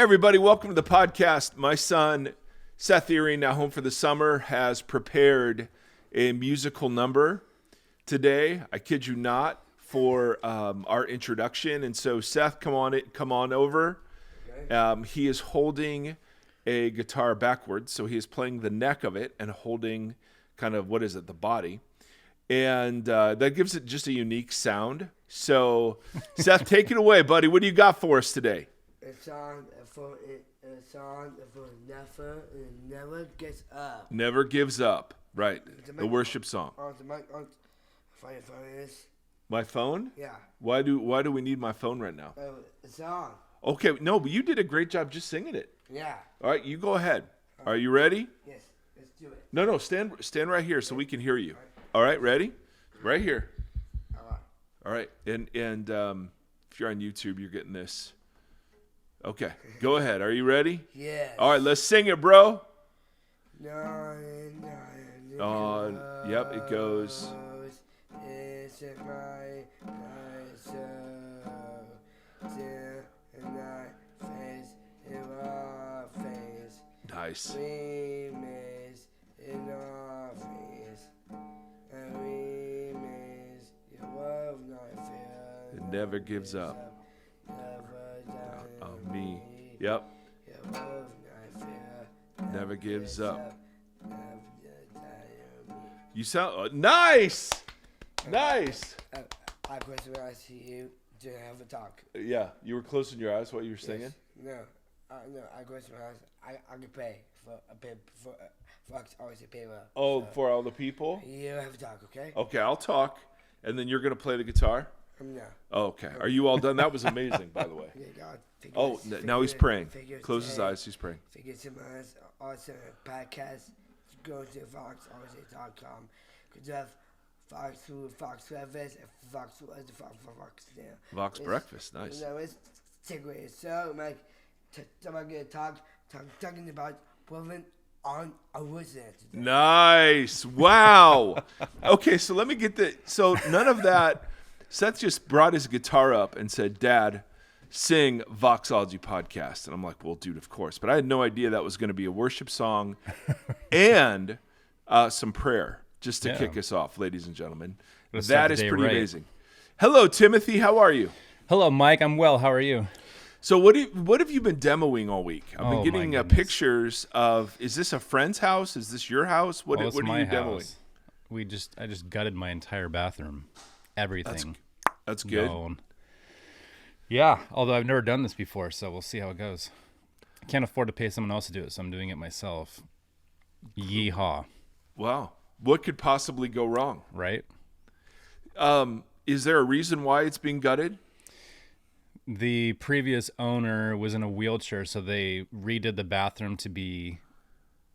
Hey, everybody. Welcome to the podcast. My son, Seth Erie, now home for the summer, has prepared a musical number today. I kid you not, for our introduction. And so, Seth, come on over. Okay. He is holding a guitar backwards. So he is playing the neck of it and holding kind of, the body. And that gives it just a unique sound. So, Seth, take it away, buddy. What do you got for us today? It's on for never gets up. Never gives up. Right. The worship song. My phone? Yeah. Why do we need my phone right now? It's on. Okay, no, but you did a great job just singing it. Yeah. All right, you go ahead. Are you ready? Yes. Let's do it. No, stand right here so we can hear you. All right, ready? Right here. All right. And if you're on YouTube, you're getting this. Okay, go ahead. Are you ready? Yes. All right, let's sing it, bro. Yep, it goes. It's my Nice. It never gives up. Me. Yep. Never gives up. You sound nice. Nice. I close my eyes to you to have a talk. Yeah, you were closing your eyes while you were singing. Yes. No. I close my eyes. I can pay for always a paper. Oh, for all the people. You have a talk, okay? Okay, I'll talk, and then you're gonna play the guitar. No. Oh, okay. Are you all done? That was amazing, by the way. Now he's praying. Close his eyes. He's praying. Also, podcast. Go to voxology.com. Because you have Vox breakfast and Vox now. Vox breakfast, nice. It's takeaway. So, Mike, I'm going to talking about moving on a wizard. Nice. Wow. Okay, so let me get the. So none of that. Seth just brought his guitar up and said, "Dad, sing Voxology Podcast." And I'm like, well, dude, of course. But I had no idea that was going to be a worship song and some prayer just to kick us off, ladies and gentlemen. That is pretty amazing. Hello, Timothy. How are you? Hello, Mike. I'm well. How are you? So what have you been demoing all week? I've been getting pictures of, is this a friend's house? Is this your house? What are you demoing? I just gutted my entire bathroom. Everything. That's good. Known. Yeah, although I've never done this before, so we'll see how it goes. I can't afford to pay someone else to do it, so I'm doing it myself. Yeehaw. Wow. What could possibly go wrong? Right? Is there a reason why it's being gutted? The previous owner was in a wheelchair, so they redid the bathroom to be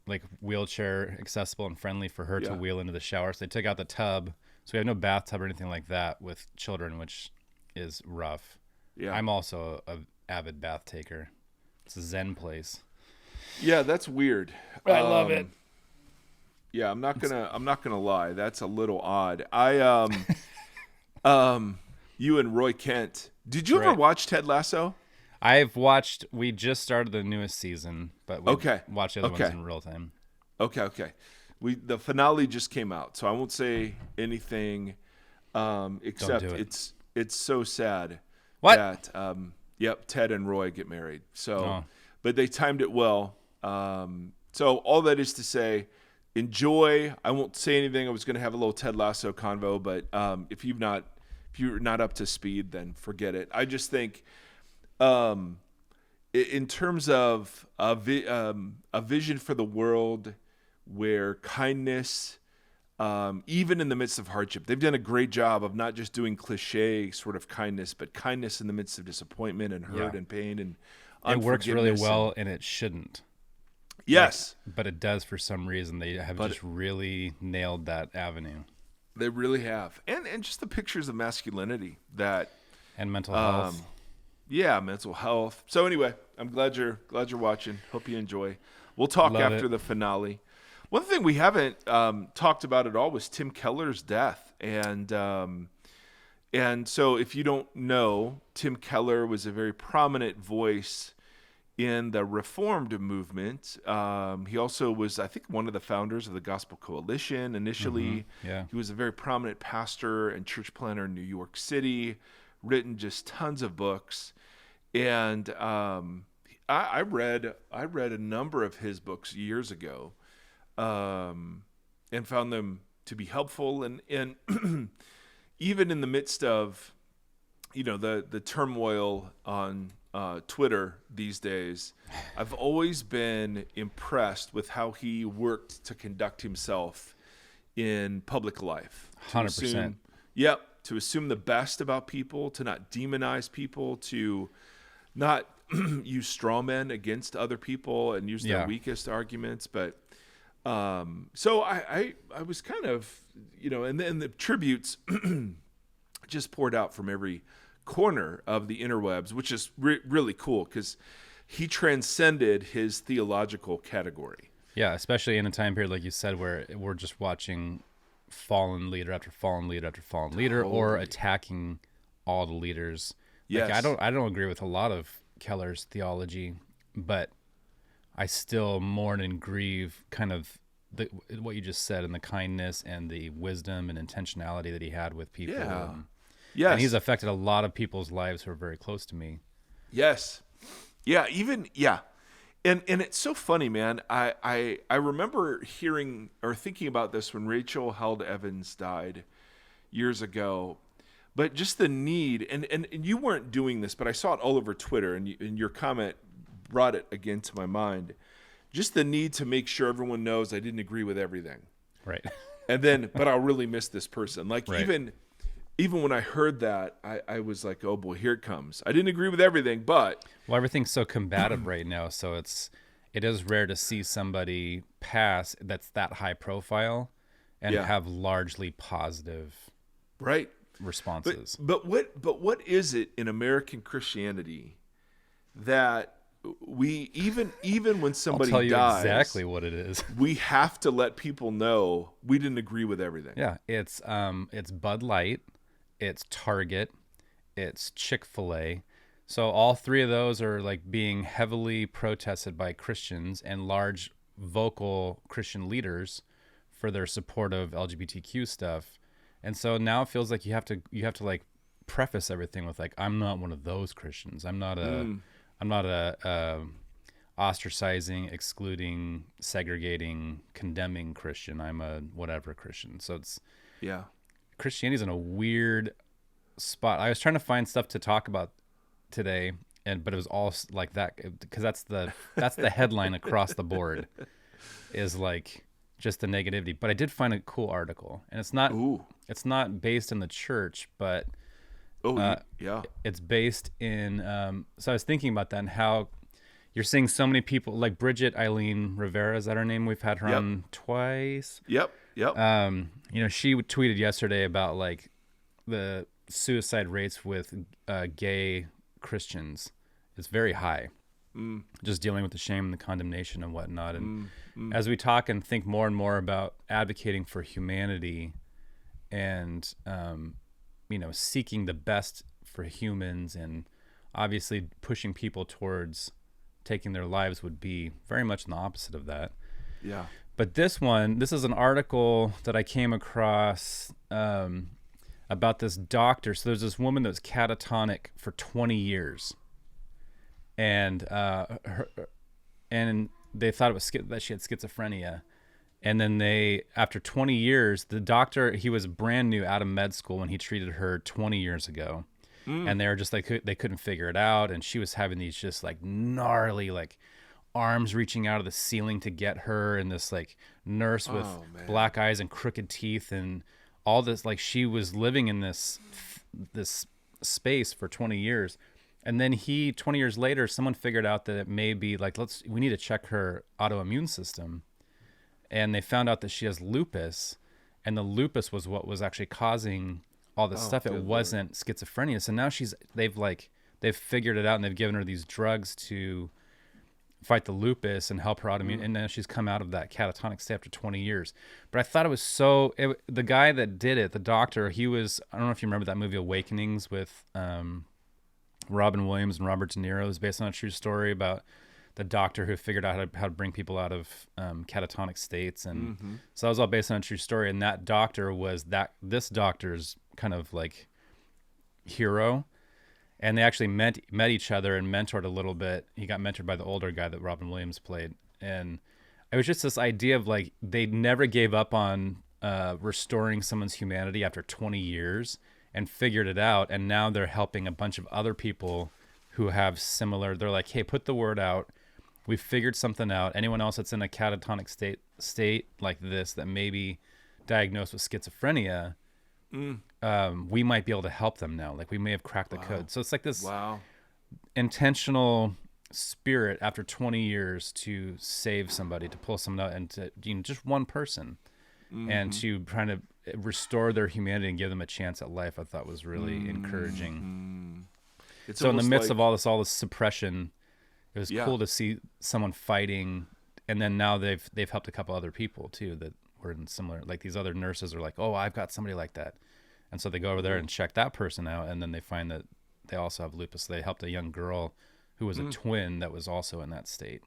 like wheelchair accessible and friendly for her to wheel into the shower. So they took out the tub. So we have no bathtub or anything like that with children, which is rough. Yeah. I'm also an avid bath taker. It's a Zen place. Yeah, that's weird. I love it. Yeah, I'm not gonna lie. That's a little odd. You and Roy Kent. Did you ever watch Ted Lasso? I've watched. We just started the newest season, but we watched the other ones in real time. Okay. The finale just came out, so I won't say anything except it's so sad that Ted and Roy get married. So, but they timed it well. So all that is to say, enjoy. I won't say anything. I was going to have a little Ted Lasso convo, but if you're not up to speed, then forget it. I just think, in terms of a vision for the world where kindness, even in the midst of hardship, they've done a great job of not just doing cliche sort of kindness, but kindness in the midst of disappointment and hurt and pain and it works really well, and it shouldn't. Yes, but it does for some reason. They have just really nailed that avenue. They really have, and just the pictures of masculinity and mental health. Yeah, mental health. So anyway, I'm glad you're watching. Hope you enjoy. We'll talk after the finale. One thing we haven't talked about at all was Tim Keller's death, and so if you don't know, Tim Keller was a very prominent voice in the Reformed movement. He also was, I think, one of the founders of the Gospel Coalition initially. Yeah. He was a very prominent pastor and church planner in New York City, written just tons of books. And I read a number of his books years ago, and found them to be helpful. And even in the midst of, the turmoil on Twitter these days, I've always been impressed with how he worked to conduct himself in public life. 100%. To assume the best about people, to not demonize people, to not use straw men against other people and use their weakest arguments. But so I was kind of, and then the tributes just poured out from every corner of the interwebs, which is really cool because he transcended his theological category. Yeah, especially in a time period, like you said, where we're just watching fallen leader after fallen leader after fallen leader, or attacking all the leaders. Yes. Like, I don't agree with a lot of Keller's theology, but I still mourn and grieve kind of what you just said, and the kindness and the wisdom and intentionality that he had with people. Yeah. Yes. And he's affected a lot of people's lives who are very close to me. Yes. Yeah. And it's so funny, man. I remember hearing or thinking about this when Rachel Held Evans died years ago, but just the need, and you weren't doing this, but I saw it all over Twitter, and your comment brought it again to my mind. Just the need to make sure everyone knows I didn't agree with everything. Right. And then, but I'll really miss this person. Like, right. Even when I heard that, I was like, oh boy, here it comes. I didn't agree with everything, but... Well, everything's so combative right now, so it is rare to see somebody pass that's that high profile and have largely positive responses. But what is it in American Christianity that we, even when somebody I'll tell you dies, exactly what it is. We have to let people know we didn't agree with everything. Yeah, it's Bud Light, it's Target, it's Chick-fil-A. So all three of those are like being heavily protested by Christians and large vocal Christian leaders for their support of LGBTQ stuff. And so now it feels like you have to like preface everything with like, I'm not one of those Christians. I'm not a ostracizing, excluding, segregating, condemning Christian. I'm a whatever Christian. So it's Christianity's in a weird spot. I was trying to find stuff to talk about today, but it was all like that because that's the headline across the board is like just the negativity. But I did find a cool article, and it's not based in the church, but it's based in. So I was thinking about that and how you're seeing so many people like Bridget Eileen Rivera. Is that her name? We've had her on twice. Yep. She tweeted yesterday about like the suicide rates with gay Christians. It's very high. Just dealing with the shame and the condemnation and whatnot. And as we talk and think more and more about advocating for humanity and seeking the best for humans, and obviously pushing people towards taking their lives would be very much the opposite of that. Yeah. But this is an article that I came across about this doctor. So there's this woman that was catatonic for 20 years. And they thought it was that she had schizophrenia. And then after 20 years, the doctor, he was brand new out of med school when he treated her 20 years ago. And they were just like, they couldn't figure it out. And she was having these just like gnarly, like arms reaching out of the ceiling to get her. And this like nurse with black eyes and crooked teeth and all this, like she was living in this space for 20 years. And then 20 years later, someone figured out that it may be like, we need to check her autoimmune system. And they found out that she has lupus, and the lupus was what was actually causing all this stuff. It wasn't schizophrenia. So now they've figured it out, and they've given her these drugs to fight the lupus and help her autoimmune. And now she's come out of that catatonic state after 20 years. But I thought it was the guy that did it, the doctor, I don't know if you remember that movie Awakenings with Robin Williams and Robert De Niro is based on a true story about the doctor who figured out how to bring people out of catatonic states. And so that was all based on a true story. And that doctor was this doctor's kind of like hero. And they actually met each other and mentored a little bit. He got mentored by the older guy that Robin Williams played. And it was just this idea of like, they never gave up on restoring someone's humanity after 20 years and figured it out. And now they're helping a bunch of other people who have similar, they're like, hey, put the word out. We figured something out. Anyone else that's in a catatonic state like this that may be diagnosed with schizophrenia, we might be able to help them now. Like we may have cracked the code. So it's like this intentional spirit after 20 years to save somebody, to pull someone out, and to just one person, and to try to restore their humanity and give them a chance at life. I thought was really encouraging. So in the midst of all this suppression, it was cool to see someone fighting, and then now they've helped a couple other people too that were in similar, like these other nurses are like, oh, I've got somebody like that. And so they go over there and check that person out, and then they find that they also have lupus. So they helped a young girl who was a twin that was also in that state.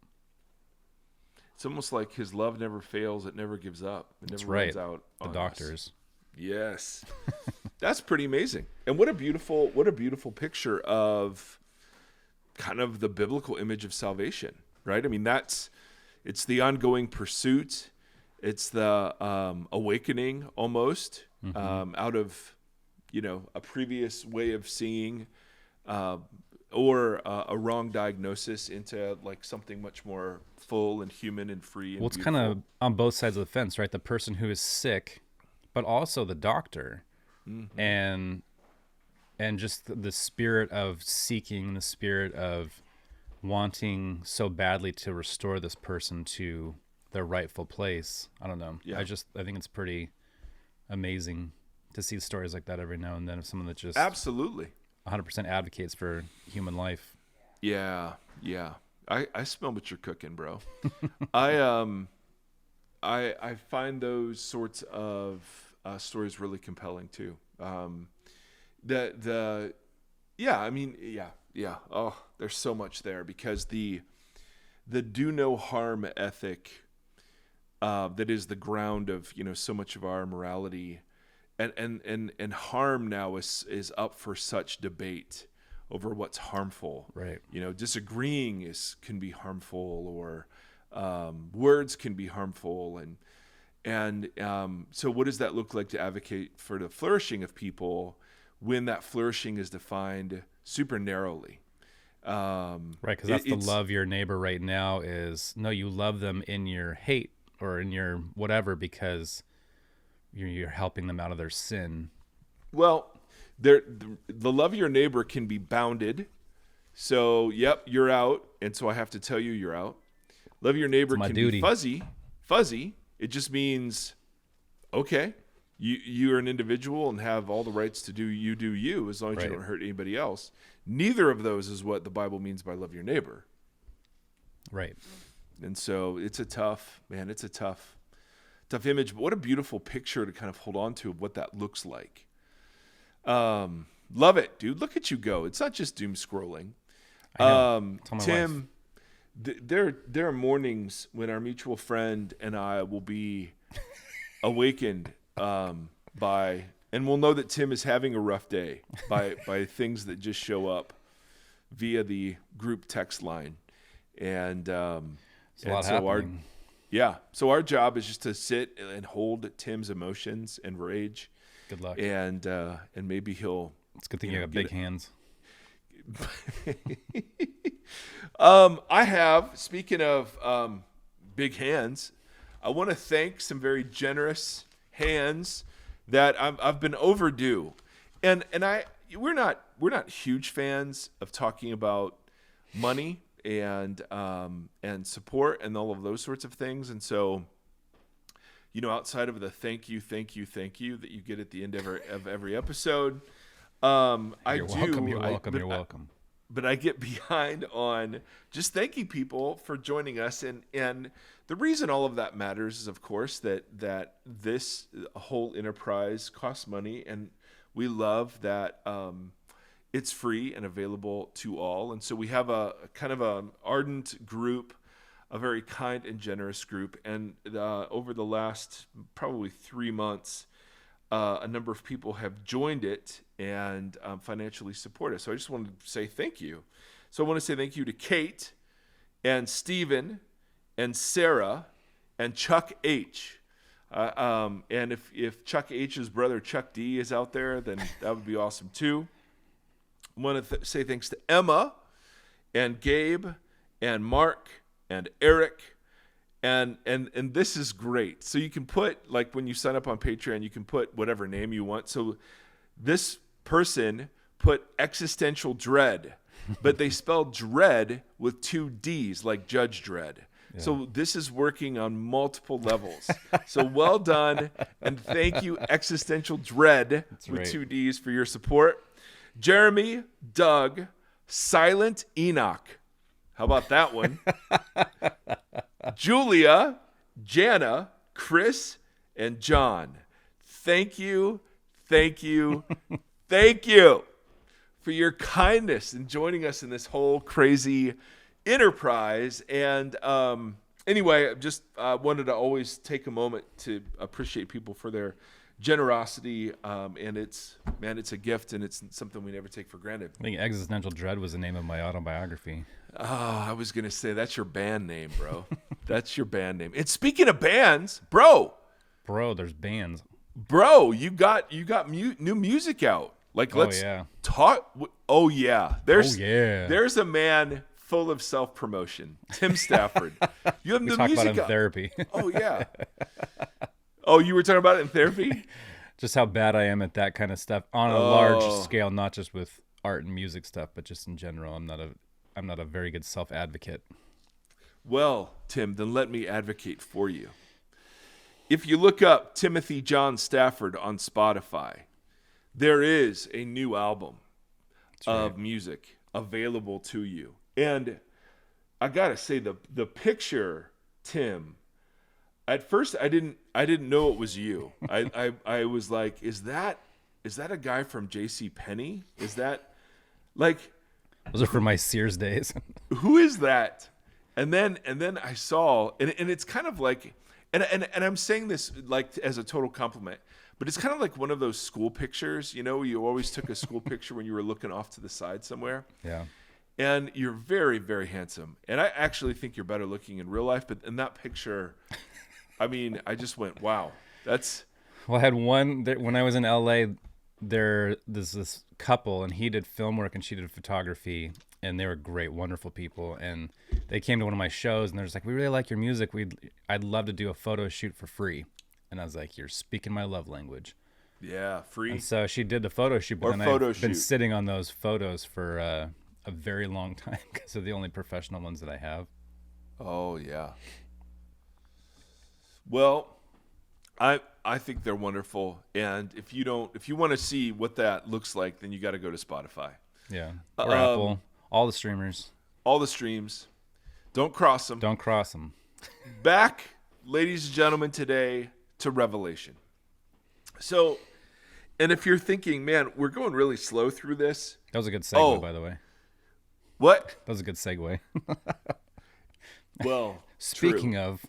It's almost like his love never fails. It never gives up. It never runs out on the doctors. Us. Yes. That's pretty amazing. And what a beautiful picture of kind of the biblical image of salvation, right? I mean, it's the ongoing pursuit. It's the awakening almost out of, a previous way of seeing or a wrong diagnosis into like something much more full and human and free. And it's kind of on both sides of the fence, right? The person who is sick, but also the doctor, and just the spirit of seeking, the spirit of wanting so badly to restore this person to their rightful place. I don't know. Yeah. I think it's pretty amazing to see stories like that every now and then of someone that just absolutely 100% advocates for human life. Yeah. I smell what you're cooking, bro. I find those sorts of stories really compelling too. Oh, there's so much there because the do no harm ethic that is the ground of so much of our morality, and harm now is up for such debate over what's harmful. Right. Disagreeing can be harmful, or words can be harmful, and so what does that look like to advocate for the flourishing of people when that flourishing is defined super narrowly? Right, because that's the love your neighbor right now is, no, you love them in your hate or in your whatever because you're helping them out of their sin. Well, the love of your neighbor can be bounded. So, yep, you're out, and so I have to tell you you're out. Love of your neighbor can be fuzzy. It just means, okay, you're an individual and have all the rights to do you as long as you don't hurt anybody else. Neither of those is what the Bible means by love your neighbor. Right. And so it's a tough image, but what a beautiful picture to kind of hold on to of what that looks like. Love it, dude. Look at you go. It's not just doom scrolling. Tim, there are mornings when our mutual friend and I will be awakened by, and we'll know that Tim is having a rough day by things that just show up via the group text line. And happening. So our job is just to sit and hold Tim's emotions and rage. Good luck. And maybe he'll. It's a good thing you got big hands. I have, speaking of big hands, I want to thank some very generous hands that I've been overdue, and we're not huge fans of talking about money and support and all of those sorts of things, and so outside of the thank you that you get at the end of every episode, You're welcome. But I get behind on just thanking people for joining us. And the reason all of that matters is, of course, that this whole enterprise costs money. And we love that It's free and available to all. And so we have a kind of an ardent group, a very kind and generous group. And over the last probably 3 months, a number of people have joined it and financially support us. So I just wanted to say thank you. So I want to say thank you to Kate and Stephen and Sarah and Chuck H. And if Chuck H's brother Chuck D is out there, then that would be awesome too. I want to say thanks to Emma and Gabe and Mark and Eric. And this is great. So you can put, like when you sign up on Patreon, you can put whatever name you want. So this person put existential dread, but they spelled dread with 2 D's, like Judge Dredd. Yeah. So this is working on multiple levels. So well done. And thank you, Existential Dread, with 2 D's, for your support. Jeremy, Doug, Silent Enoch. How about that one? Julia, Jana, Chris, and John. Thank you, thank you, thank you for your kindness in joining us in this whole crazy enterprise. And anyway, just wanted to always take a moment to appreciate people for their generosity. And it's a gift, and it's something we never take for granted. I think Existential Dread was the name of my autobiography. Oh, I was going to say, that's your band name, bro. That's your band name. And speaking of bands, bro, there's bands. Bro, you got new music out. Like, let's talk. Oh, yeah. There's a man full of self-promotion, Tim Stafford. You have we the talk music about it in therapy. Oh, yeah. Oh, you were talking about it in therapy? Just how bad I am at that kind of stuff on a large scale, not just with art and music stuff, but just in general. I'm not a very good self-advocate. Well, Tim, then let me advocate for you. If you look up Timothy John Stafford on Spotify, there is a new album of music available to you. And I got to say, the picture, Tim, at first I didn't know it was you. I was like, is that a guy from JCPenney? Is that like... Those are from my Sears days. Who is that? And then I saw, and it's kind of like, and I'm saying this like as a total compliment, but it's kind of like one of those school pictures, you know, you always took a school picture when you were looking off to the side somewhere. Yeah. And you're very, very handsome. And I actually think you're better looking in real life, but in that picture, I mean, I just went, wow, that's... Well, I had one, when I was in LA, there's this couple, and he did film work and she did photography, and they were great, wonderful people. And they came to one of my shows, and they're just like, we really like your music. I'd love to do a photo shoot for free. And I was like, you're speaking my love language. Yeah, free. And so she did the photo shoot, but I've been sitting on those photos for a very long time because they're the only professional ones that I have. Oh, yeah. Well, I think they're wonderful, and if you want to see what that looks like, then you got to go to Spotify. Yeah, or Apple, all the streamers, all the streams. Don't cross them. Don't cross them. Back, ladies and gentlemen, today to Revelation. So, and if you're thinking, man, we're going really slow through this. That was a good segue, by the way. What? That was a good segue. Well, speaking of,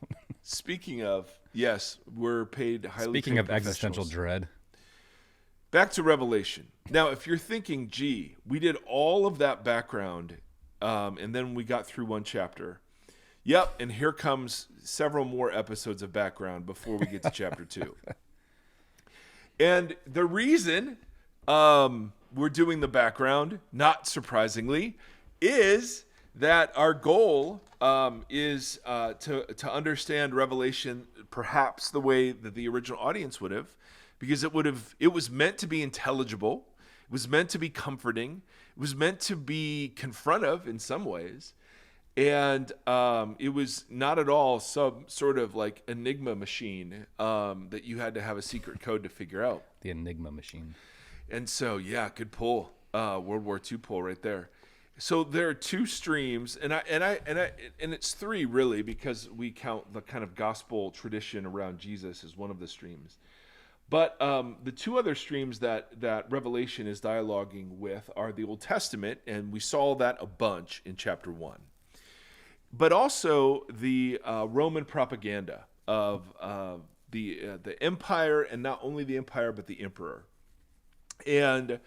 yes, we're paid highly. Speaking of existential dread. Back to Revelation. Now, if you're thinking, gee, we did all of that background, and then we got through one chapter. Yep, and here comes several more episodes of background before we get to chapter 2. And the reason we're doing the background, not surprisingly, is that our goal is to understand Revelation perhaps the way that the original audience would have, because it was meant to be intelligible, it was meant to be comforting, it was meant to be confrontive in some ways, and it was not at all some sort of like Enigma machine that you had to have a secret code to figure out. The Enigma machine. And so, yeah, good pull, World War II pull right there. So there are 2 streams, and it's 3 really, because we count the kind of gospel tradition around Jesus as one of the streams. But the two other streams that Revelation is dialoguing with are the Old Testament, and we saw that a bunch in chapter 1. But also the Roman propaganda of the empire, and not only the empire, but the emperor. And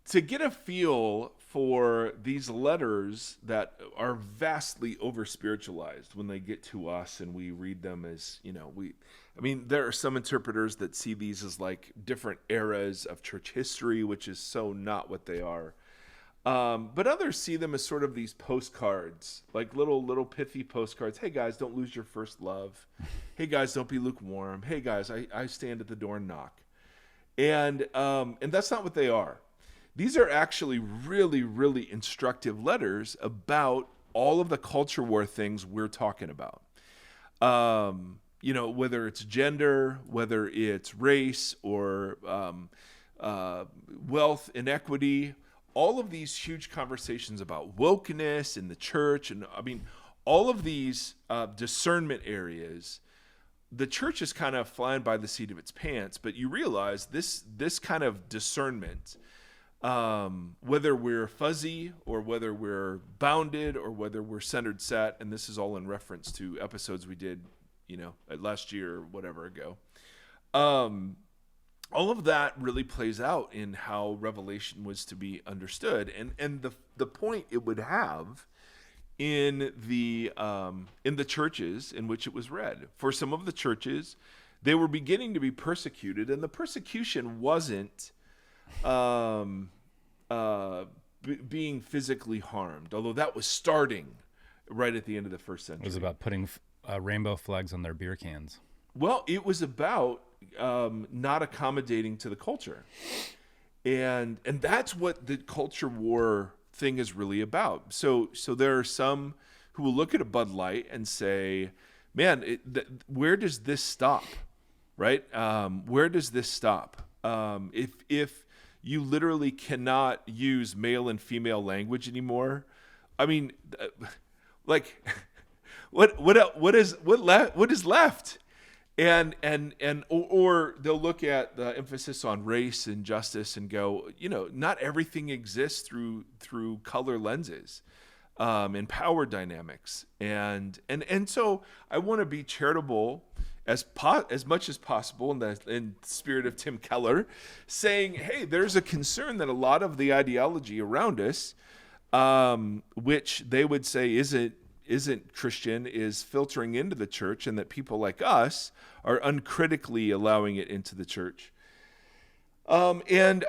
to get a feel for these letters that are vastly over-spiritualized when they get to us and we read them as, there are some interpreters that see these as like different eras of church history, which is so not what they are. But others see them as sort of these postcards, like little pithy postcards. Hey guys, don't lose your first love. Hey guys, don't be lukewarm. Hey guys, I stand at the door and knock. And that's not what they are. These are actually really, really instructive letters about all of the culture war things we're talking about. Whether it's gender, whether it's race or wealth inequity, all of these huge conversations about wokeness in the church, and all of these discernment areas, the church is kind of flying by the seat of its pants. But you realize this kind of discernment, whether we're fuzzy or whether we're bounded or whether we're centered set, and this is all in reference to episodes we did, last year or whatever ago. All of that really plays out in how Revelation was to be understood, and the point it would have in the churches in which it was read. For some of the churches, they were beginning to be persecuted, and the persecution wasn't being physically harmed, although that was starting right at the end of the first century. It was about putting rainbow flags on their beer cans. Well, it was about not accommodating to the culture, and that's what the culture war thing is really about. So there are some who will look at a Bud Light and say, "Man, where does this stop?" Right? Where does this stop? If you literally cannot use male and female language anymore, what is left? Or they'll look at the emphasis on race and justice and go, not everything exists through color lenses, and power dynamics, and so I want to be charitable as much as possible in the spirit of Tim Keller, saying, hey, there's a concern that a lot of the ideology around us, which they would say isn't Christian, is filtering into the church, and that people like us are uncritically allowing it into the church. And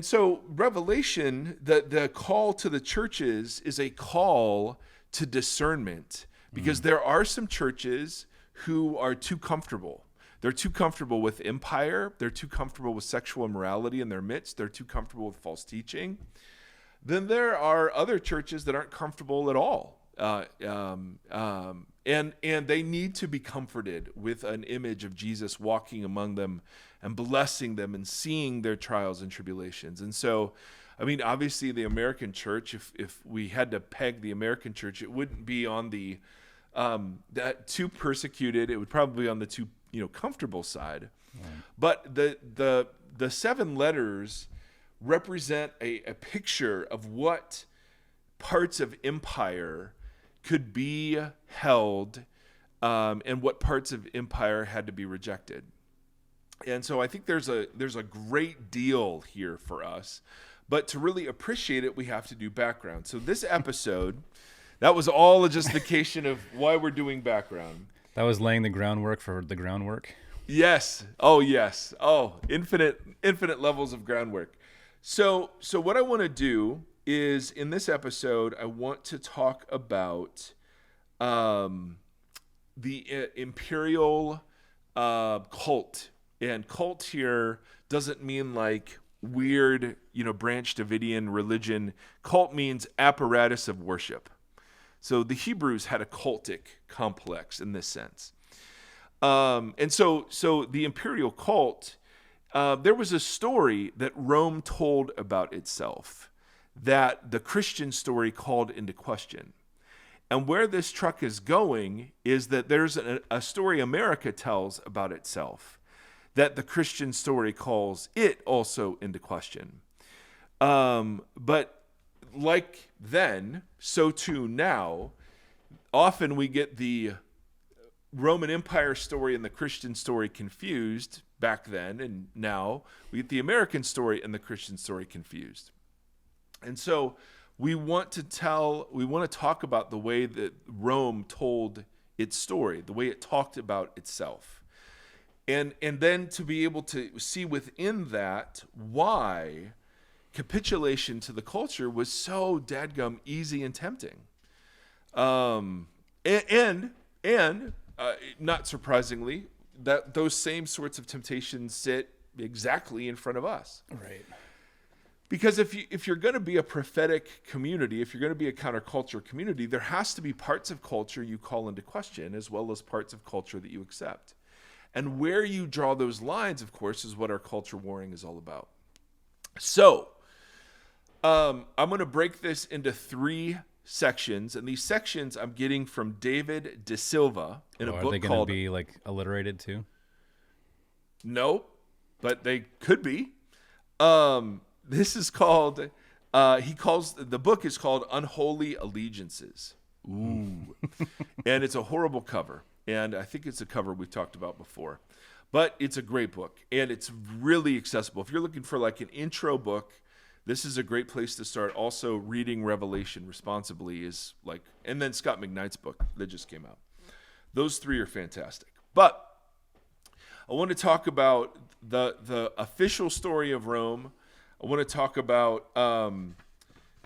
so Revelation, the call to the churches is a call to discernment, because there are some churches who are too comfortable. They're too comfortable with empire. They're too comfortable with sexual immorality in their midst. They're too comfortable with false teaching. Then there are other churches that aren't comfortable at all. And they need to be comforted with an image of Jesus walking among them and blessing them and seeing their trials and tribulations. And so, obviously the American church, if we had to peg the American church, it wouldn't be on the that too persecuted. It would probably be on the too comfortable side. Right. But the 7 letters represent a picture of what parts of empire could be held, and what parts of empire had to be rejected. And so I think there's a great deal here for us, but to really appreciate it, we have to do background. So this episode, that was all a justification of why we're doing background. That was laying the groundwork for the groundwork. Yes. Oh, yes. Oh, infinite levels of groundwork. So what I want to do is, in this episode, I want to talk about the imperial cult. And cult here doesn't mean like weird, Branch Davidian religion. Cult means apparatus of worship. So the Hebrews had a cultic complex in this sense. And so the imperial cult, there was a story that Rome told about itself that the Christian story called into question. And where this truck is going is that there's a story America tells about itself that the Christian story calls it also into question. But like then, so too now, often we get the Roman Empire story and the Christian story confused back then, and now we get the American story and the Christian story confused. And so we want to talk about the way that Rome told its story, the way it talked about itself. And then to be able to see within that why capitulation to the culture was so dadgum easy and tempting. And not surprisingly, that those same sorts of temptations sit exactly in front of us. Right. Because if you're going to be a prophetic community, if you're going to be a counterculture community, there has to be parts of culture you call into question as well as parts of culture that you accept. And where you draw those lines, of course, is what our culture warring is all about. So, I'm going to break this into 3 sections, and these sections I'm getting from David De Silva in a book called... Are they going to be like alliterated too? No, but they could be. This is called, the book is called Unholy Allegiances. Ooh. And it's a horrible cover. And I think it's a cover we've talked about before. But it's a great book. And it's really accessible. If you're looking for like an intro book, this is a great place to start. Also, reading Revelation responsibly is like, and then Scott McKnight's book that just came out. Those 3 are fantastic. But I want to talk about the official story of Rome. I want to talk about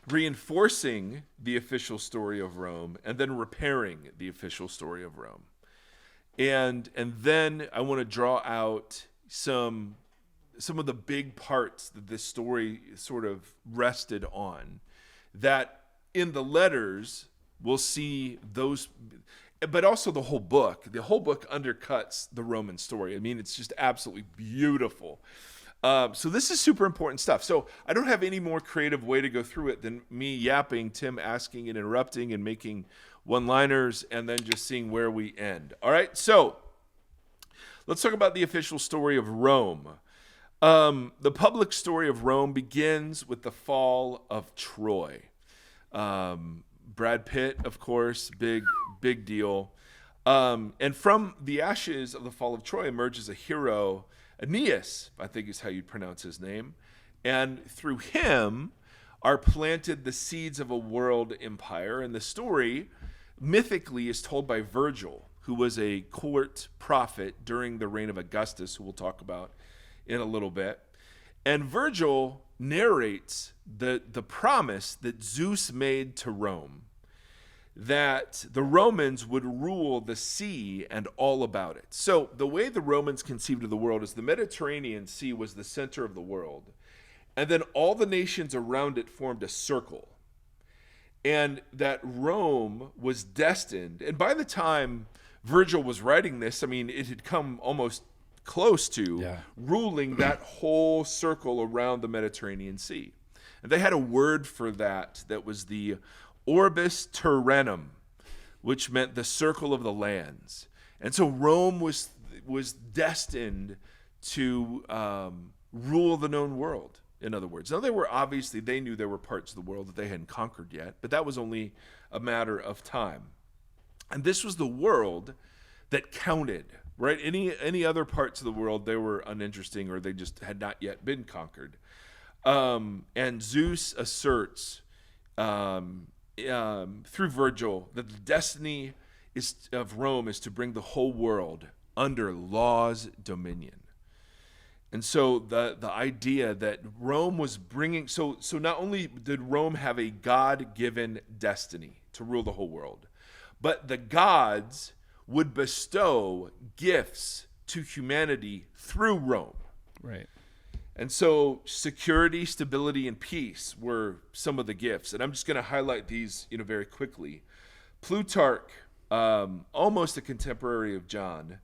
reinforcing the official story of Rome and then repairing the official story of Rome. And then I want to draw out some of the big parts that this story sort of rested on, that in the letters we'll see those, but also the whole book. The whole book undercuts the Roman story. I mean, it's just absolutely beautiful. So this is super important stuff. So I don't have any more creative way to go through it than me yapping, Tim asking and interrupting and making one-liners, and then just seeing where we end. All right, so let's talk about the official story of Rome. The public story of Rome begins with the fall of Troy. Brad Pitt, of course, big deal. And from the ashes of the fall of Troy emerges a hero, Aeneas, I think is how you'd pronounce his name. And through him are planted the seeds of a world empire. And the story, mythically, is told by Virgil, who was a court prophet during the reign of Augustus, who we'll talk about in a little bit. And Virgil narrates the promise that Zeus made to Rome, that the Romans would rule the sea and all about it. So the way the Romans conceived of the world is the Mediterranean Sea was the center of the world, and then all the nations around it formed a circle. And that Rome was destined, and by the time Virgil was writing this, I mean, it had come almost close to ruling that whole circle around the Mediterranean Sea. And they had a word for that was the orbis terrenum, which meant the circle of the lands. And so Rome was destined to rule the known world, in other words. Now, they knew there were parts of the world that they hadn't conquered yet, but that was only a matter of time. And this was the world that counted, right? Any other parts of the world, they were uninteresting or they just had not yet been conquered. And Zeus asserts through Virgil that the destiny of Rome is to bring the whole world under law's dominion. And so the idea that Rome was bringing, so not only did Rome have a God-given destiny to rule the whole world, but the gods would bestow gifts to humanity through Rome. Right. And so security, stability, and peace were some of the gifts. And I'm just going to highlight these, very quickly. Plutarch, almost a contemporary of John,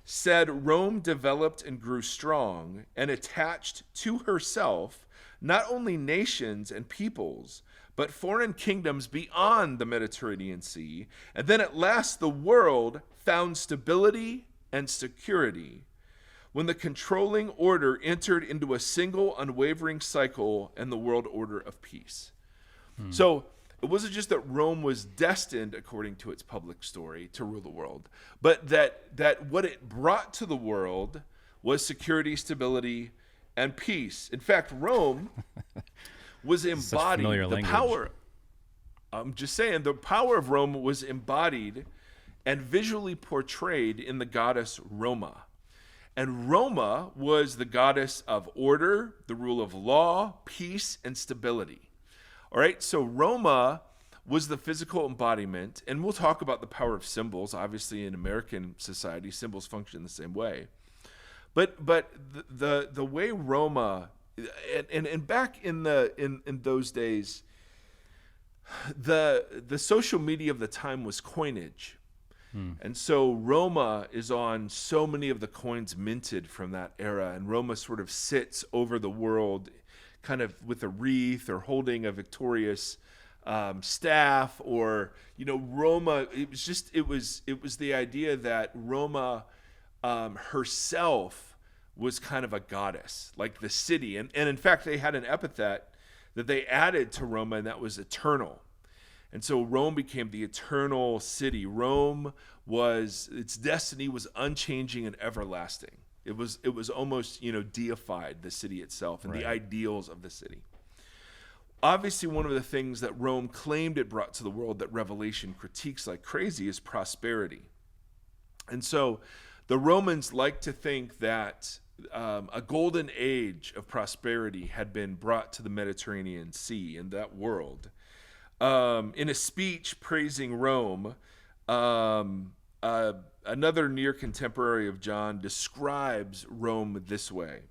said Rome developed and grew strong and attached to herself not only nations and peoples, but foreign kingdoms beyond the Mediterranean Sea. And then at last the world found stability and security when the controlling order entered into a single unwavering cycle and the world order of peace. So it wasn't just that Rome was destined, according to its public story, to rule the world, but that what it brought to the world was security, stability, and peace. In fact, Rome was embodied, the power, I'm just saying, the power of Rome was embodied and visually portrayed in the goddess Roma. And Roma was the goddess of order, the rule of law, peace, and stability. All right, so Roma was the physical embodiment, and we'll talk about the power of symbols. Obviously, in American society, symbols function the same way. But the way Roma, and back in those days, the social media of the time was coinage. And so Roma is on so many of the coins minted from that era, and Roma sort of sits over the world kind of with a wreath or holding a victorious staff, or, Roma, it was the idea that Roma herself was kind of a goddess, like the city. And in fact, they had an epithet that they added to Roma, and that was eternal. And so Rome became the eternal city. Its destiny was unchanging and everlasting. It was almost, deified, the city itself and the ideals of the city. Obviously, one of the things that Rome claimed it brought to the world that Revelation critiques like crazy is prosperity. And so the Romans like to think that a golden age of prosperity had been brought to the Mediterranean Sea and that world. In a speech praising Rome, another near contemporary of John describes Rome this way: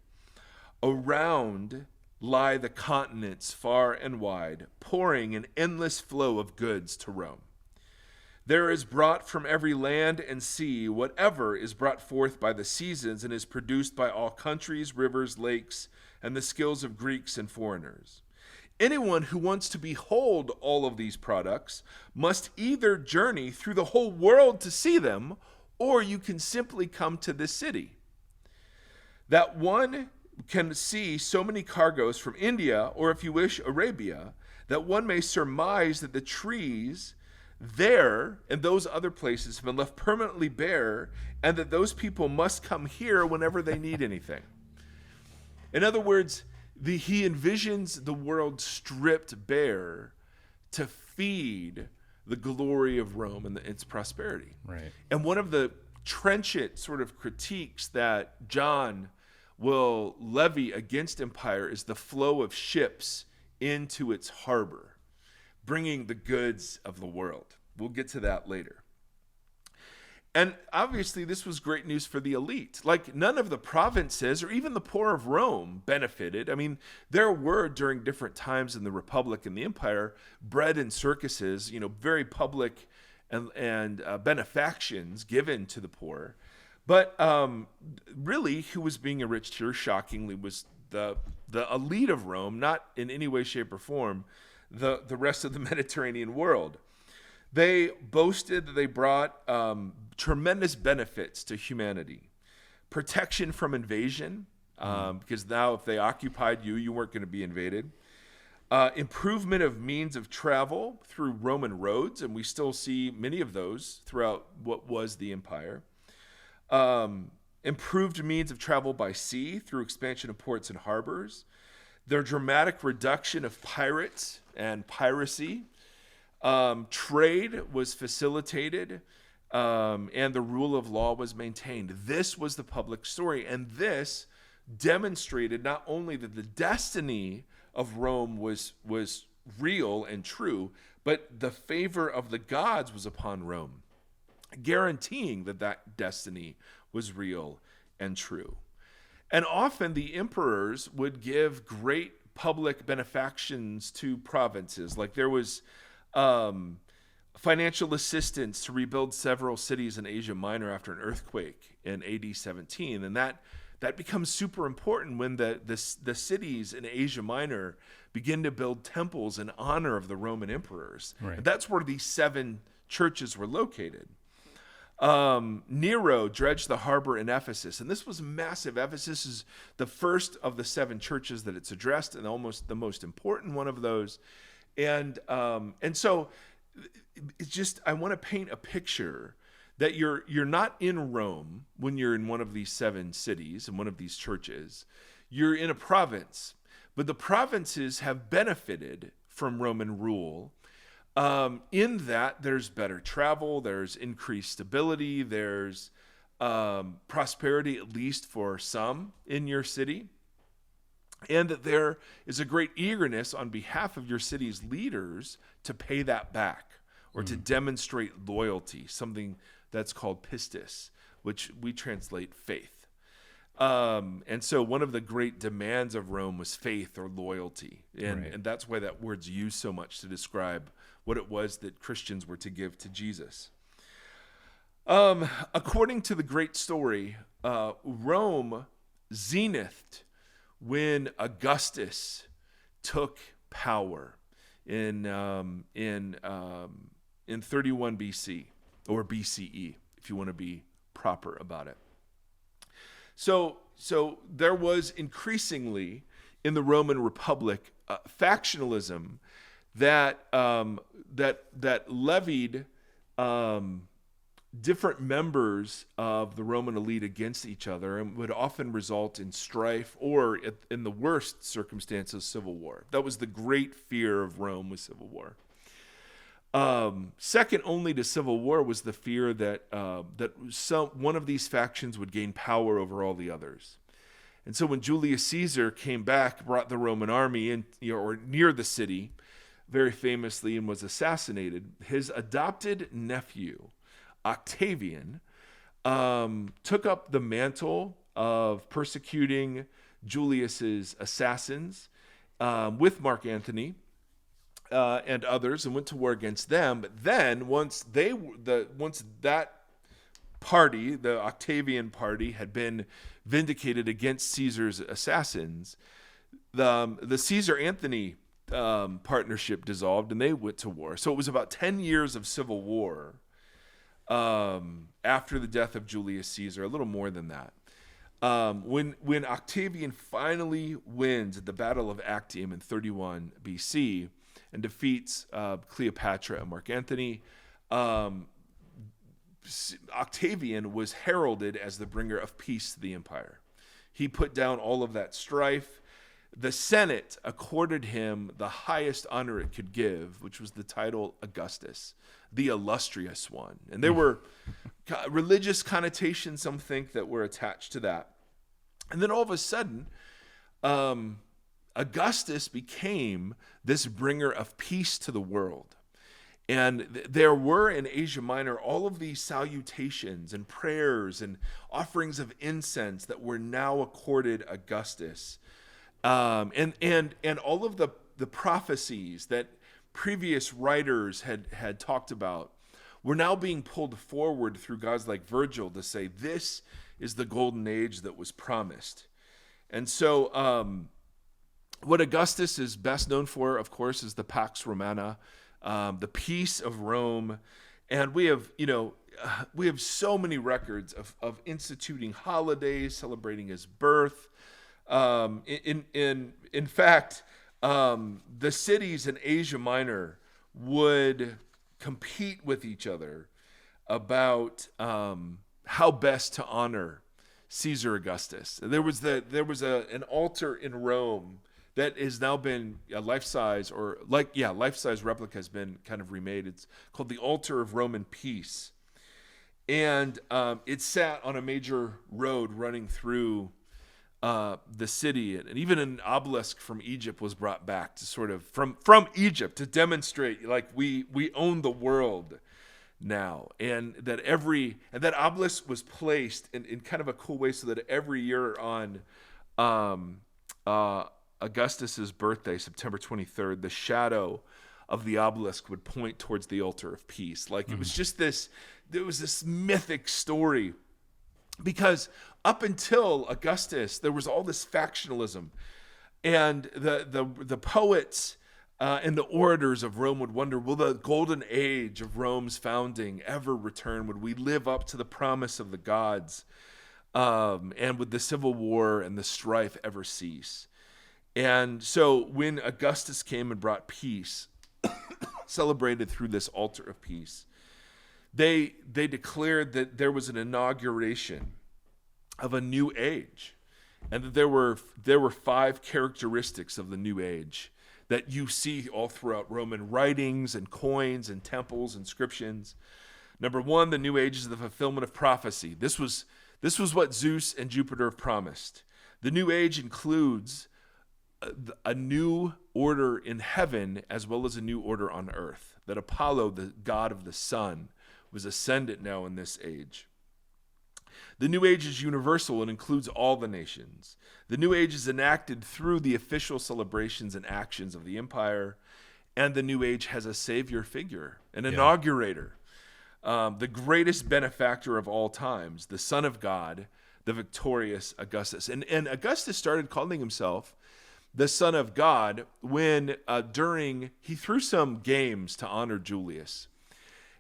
around lie the continents far and wide, pouring an endless flow of goods to Rome. There is brought from every land and sea whatever is brought forth by the seasons and is produced by all countries, rivers, lakes, and the skills of Greeks and foreigners. Anyone who wants to behold all of these products must either journey through the whole world to see them, or you can simply come to this city. That one can see so many cargoes from India, or if you wish, Arabia, that one may surmise that the trees there and those other places have been left permanently bare, and that those people must come here whenever they need anything. In other words, he envisions the world stripped bare to feed the glory of Rome and its prosperity. Right. And one of the trenchant sort of critiques that John will levy against empire is the flow of ships into its harbor, bringing the goods of the world. We'll get to that later. And obviously, this was great news for the elite. Like, none of the provinces or even the poor of Rome benefited. I mean, there were, during different times in the Republic and the Empire, bread and circuses, very public and benefactions given to the poor. But really, who was being enriched here, shockingly, was the elite of Rome, not in any way, shape, or form the rest of the Mediterranean world. They boasted that they brought tremendous benefits to humanity. Protection from invasion, because now if they occupied you, you weren't going to be invaded. Improvement of means of travel through Roman roads, and we still see many of those throughout what was the empire. Improved means of travel by sea through expansion of ports and harbors. Their dramatic reduction of pirates and piracy. Trade was facilitated, and the rule of law was maintained. This was the public story, and this demonstrated not only that the destiny of Rome was real and true, but the favor of the gods was upon Rome, guaranteeing that destiny was real and true. And often the emperors would give great public benefactions to provinces. Like there was financial assistance to rebuild several cities in Asia Minor after an earthquake in AD 17. And that becomes super important when the cities in Asia Minor begin to build temples in honor of the Roman emperors. Right. And that's where these 7 churches were located. Nero dredged the harbor in Ephesus, and this was massive. Ephesus is the first of the 7 churches that it's addressed, and almost the most important one of those. And so it's just, I want to paint a picture that you're not in Rome when you're in one of these 7 cities and one of these churches. You're in a province, but the provinces have benefited from Roman rule. In that there's better travel, there's increased stability, there's prosperity, at least for some in your city, and that there is a great eagerness on behalf of your city's leaders to pay that back or to demonstrate loyalty, something that's called pistis, which we translate faith. And so one of the great demands of Rome was faith or loyalty. And that's why that word's used so much to describe what it was that Christians were to give to Jesus. According to the great story, Rome zenithed when Augustus took power in 31 BC or BCE, if you want to be proper about it. So there was increasingly in the Roman Republic factionalism that levied different members of the Roman elite against each other, and would often result in strife or, in the worst circumstances, civil war. That was the great fear of Rome, was civil war. Second only to civil war was the fear that one of these factions would gain power over all the others. And so when Julius Caesar came back, brought the Roman army in, or near the city, very famously, and was assassinated, his adopted nephew, Octavian, took up the mantle of persecuting Julius's assassins with Mark Antony and others, and went to war against them. But then once that party, the Octavian party, had been vindicated against Caesar's assassins, the Caesar-Antony partnership dissolved, and they went to war. So it was about 10 years of civil war after the death of Julius Caesar, a little more than that. When Octavian finally wins at the Battle of Actium in 31 BC and defeats Cleopatra and Mark Antony, Octavian was heralded as the bringer of peace to the empire. He put down all of that strife. The Senate accorded him the highest honor it could give, which was the title Augustus, the illustrious one. And there were religious connotations, some think, that were attached to that. And then all of a sudden, Augustus became this bringer of peace to the world. And there were in Asia Minor all of these salutations and prayers and offerings of incense that were now accorded Augustus. And all of the prophecies that previous writers had talked about were now being pulled forward through guys like Virgil to say, this is the golden age that was promised. And so what Augustus is best known for, of course, is the Pax Romana, the peace of Rome. And we have so many records of instituting holidays, celebrating his birth. In fact, the cities in Asia Minor would compete with each other about how best to honor Caesar Augustus. There was an altar in Rome that has now been a life-size replica has been kind of remade. It's called the Altar of Roman Peace, and it sat on a major road running through the city, and even an obelisk from Egypt was brought back to sort of from Egypt to demonstrate like we own the world now, and that obelisk was placed in kind of a cool way so that every year on Augustus's birthday, September 23rd, the shadow of the obelisk would point towards the altar of peace. Like it was just there was this mythic story. Because up until Augustus, there was all this factionalism, and the poets And the orators of Rome would wonder, will the golden age of Rome's founding ever return? Would we live up to the promise of the gods? And would the civil war and the strife ever cease? And so when Augustus came and brought peace, celebrated through this altar of peace, they declared that there was an inauguration of a new age, and that there were 5 characteristics of the new age that you see all throughout Roman writings and coins and temples, inscriptions. Number 1, the new age is the fulfillment of prophecy. This was what Zeus and Jupiter have promised. The new age includes a new order in heaven as well as a new order on earth. That Apollo, the god of the sun, was ascendant now in this age. The new age is universal and includes all the nations. The new age is enacted through the official celebrations and actions of the empire, and the new age has a savior figure, an inaugurator, the greatest benefactor of all times, the Son of God, the victorious Augustus. And Augustus started calling himself the Son of God when he threw some games to honor Julius.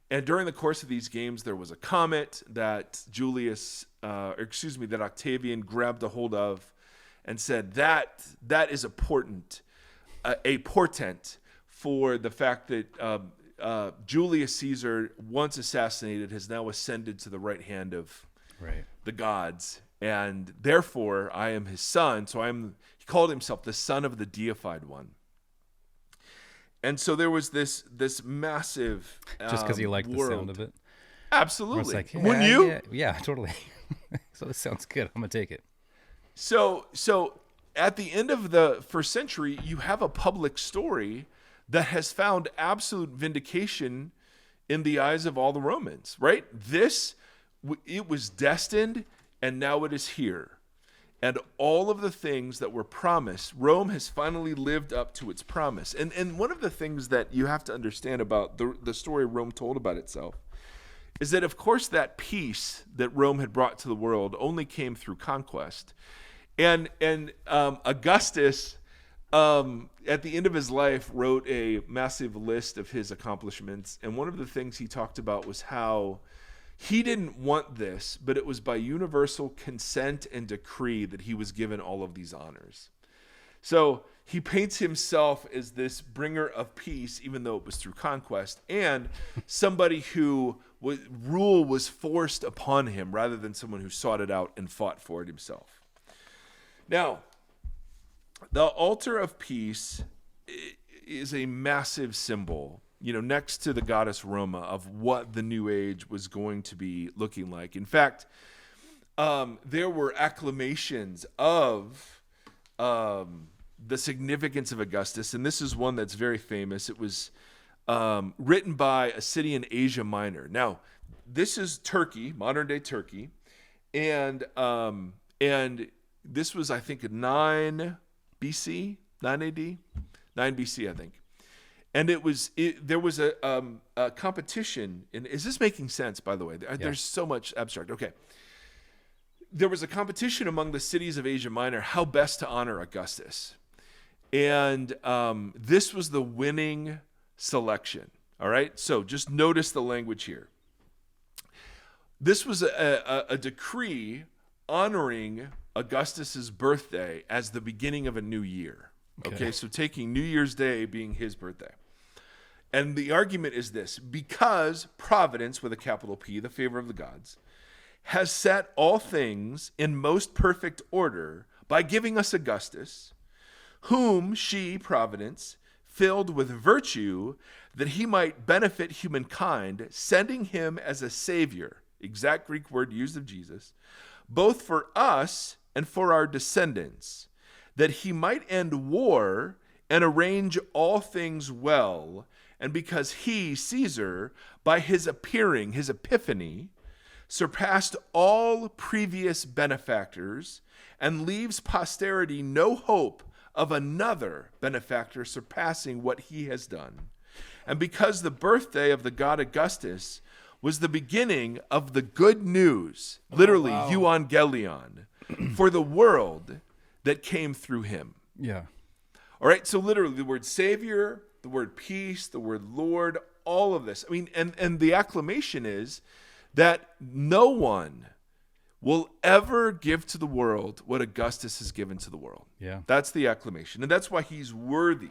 And during the course of these games, there was a comet that that Octavian grabbed a hold of and said that is a portent for the fact that Julius Caesar, once assassinated, has now ascended to the right hand of the gods, and therefore I am his son. So he called himself the Son of the Deified One. And so there was this massive just because you like the sound of it. Absolutely. Like, wouldn't you? Yeah, totally. So this sounds good. I'm gonna take it. So at the end of the first century, you have a public story that has found absolute vindication in the eyes of all the Romans, right? It was destined, and now it is here. And all of the things that were promised, Rome has finally lived up to its promise. And one of the things that you have to understand about the story Rome told about itself is that, of course, that peace that Rome had brought to the world only came through conquest. And Augustus, at the end of his life, wrote a massive list of his accomplishments. And one of the things he talked about was how he didn't want this, but it was by universal consent and decree that he was given all of these honors. So he paints himself as this bringer of peace, even though it was through conquest, and somebody who rule was forced upon him rather than someone who sought it out and fought for it himself. Now, the altar of peace is a massive symbol, next to the goddess Roma, of what the new age was going to be looking like. In fact, there were acclamations of the significance of Augustus, and this is one that's very famous. It was written by a city in Asia Minor. Now, this is Turkey, modern-day Turkey, and this was, I think, 9 BC, 9 AD, 9 BC, I think. And there was a competition. And is this making sense, by the way? There's so much abstract. Okay. There was a competition among the cities of Asia Minor how best to honor Augustus. And this was the winning selection. All right? So just notice the language here. This was a decree honoring Augustus's birthday as the beginning of a new year. Okay, so taking New Year's Day being his birthday. And the argument is this: because Providence, with a capital P, the favor of the gods, has set all things in most perfect order by giving us Augustus, whom she, Providence, filled with virtue that he might benefit humankind, sending him as a savior, exact Greek word used of Jesus, both for us and for our descendants, that he might end war and arrange all things well, and because he, Caesar, by his appearing, his epiphany, surpassed all previous benefactors, and leaves posterity no hope of another benefactor surpassing what he has done. And because the birthday of the god Augustus was the beginning of the good news, literally euangelion, for the world that came through him. Yeah. All right, so literally the word savior the word peace, the word Lord, all of this. I mean, and the acclamation is that no one will ever give to the world what Augustus has given to the world. Yeah. That's the acclamation. And that's why he's worthy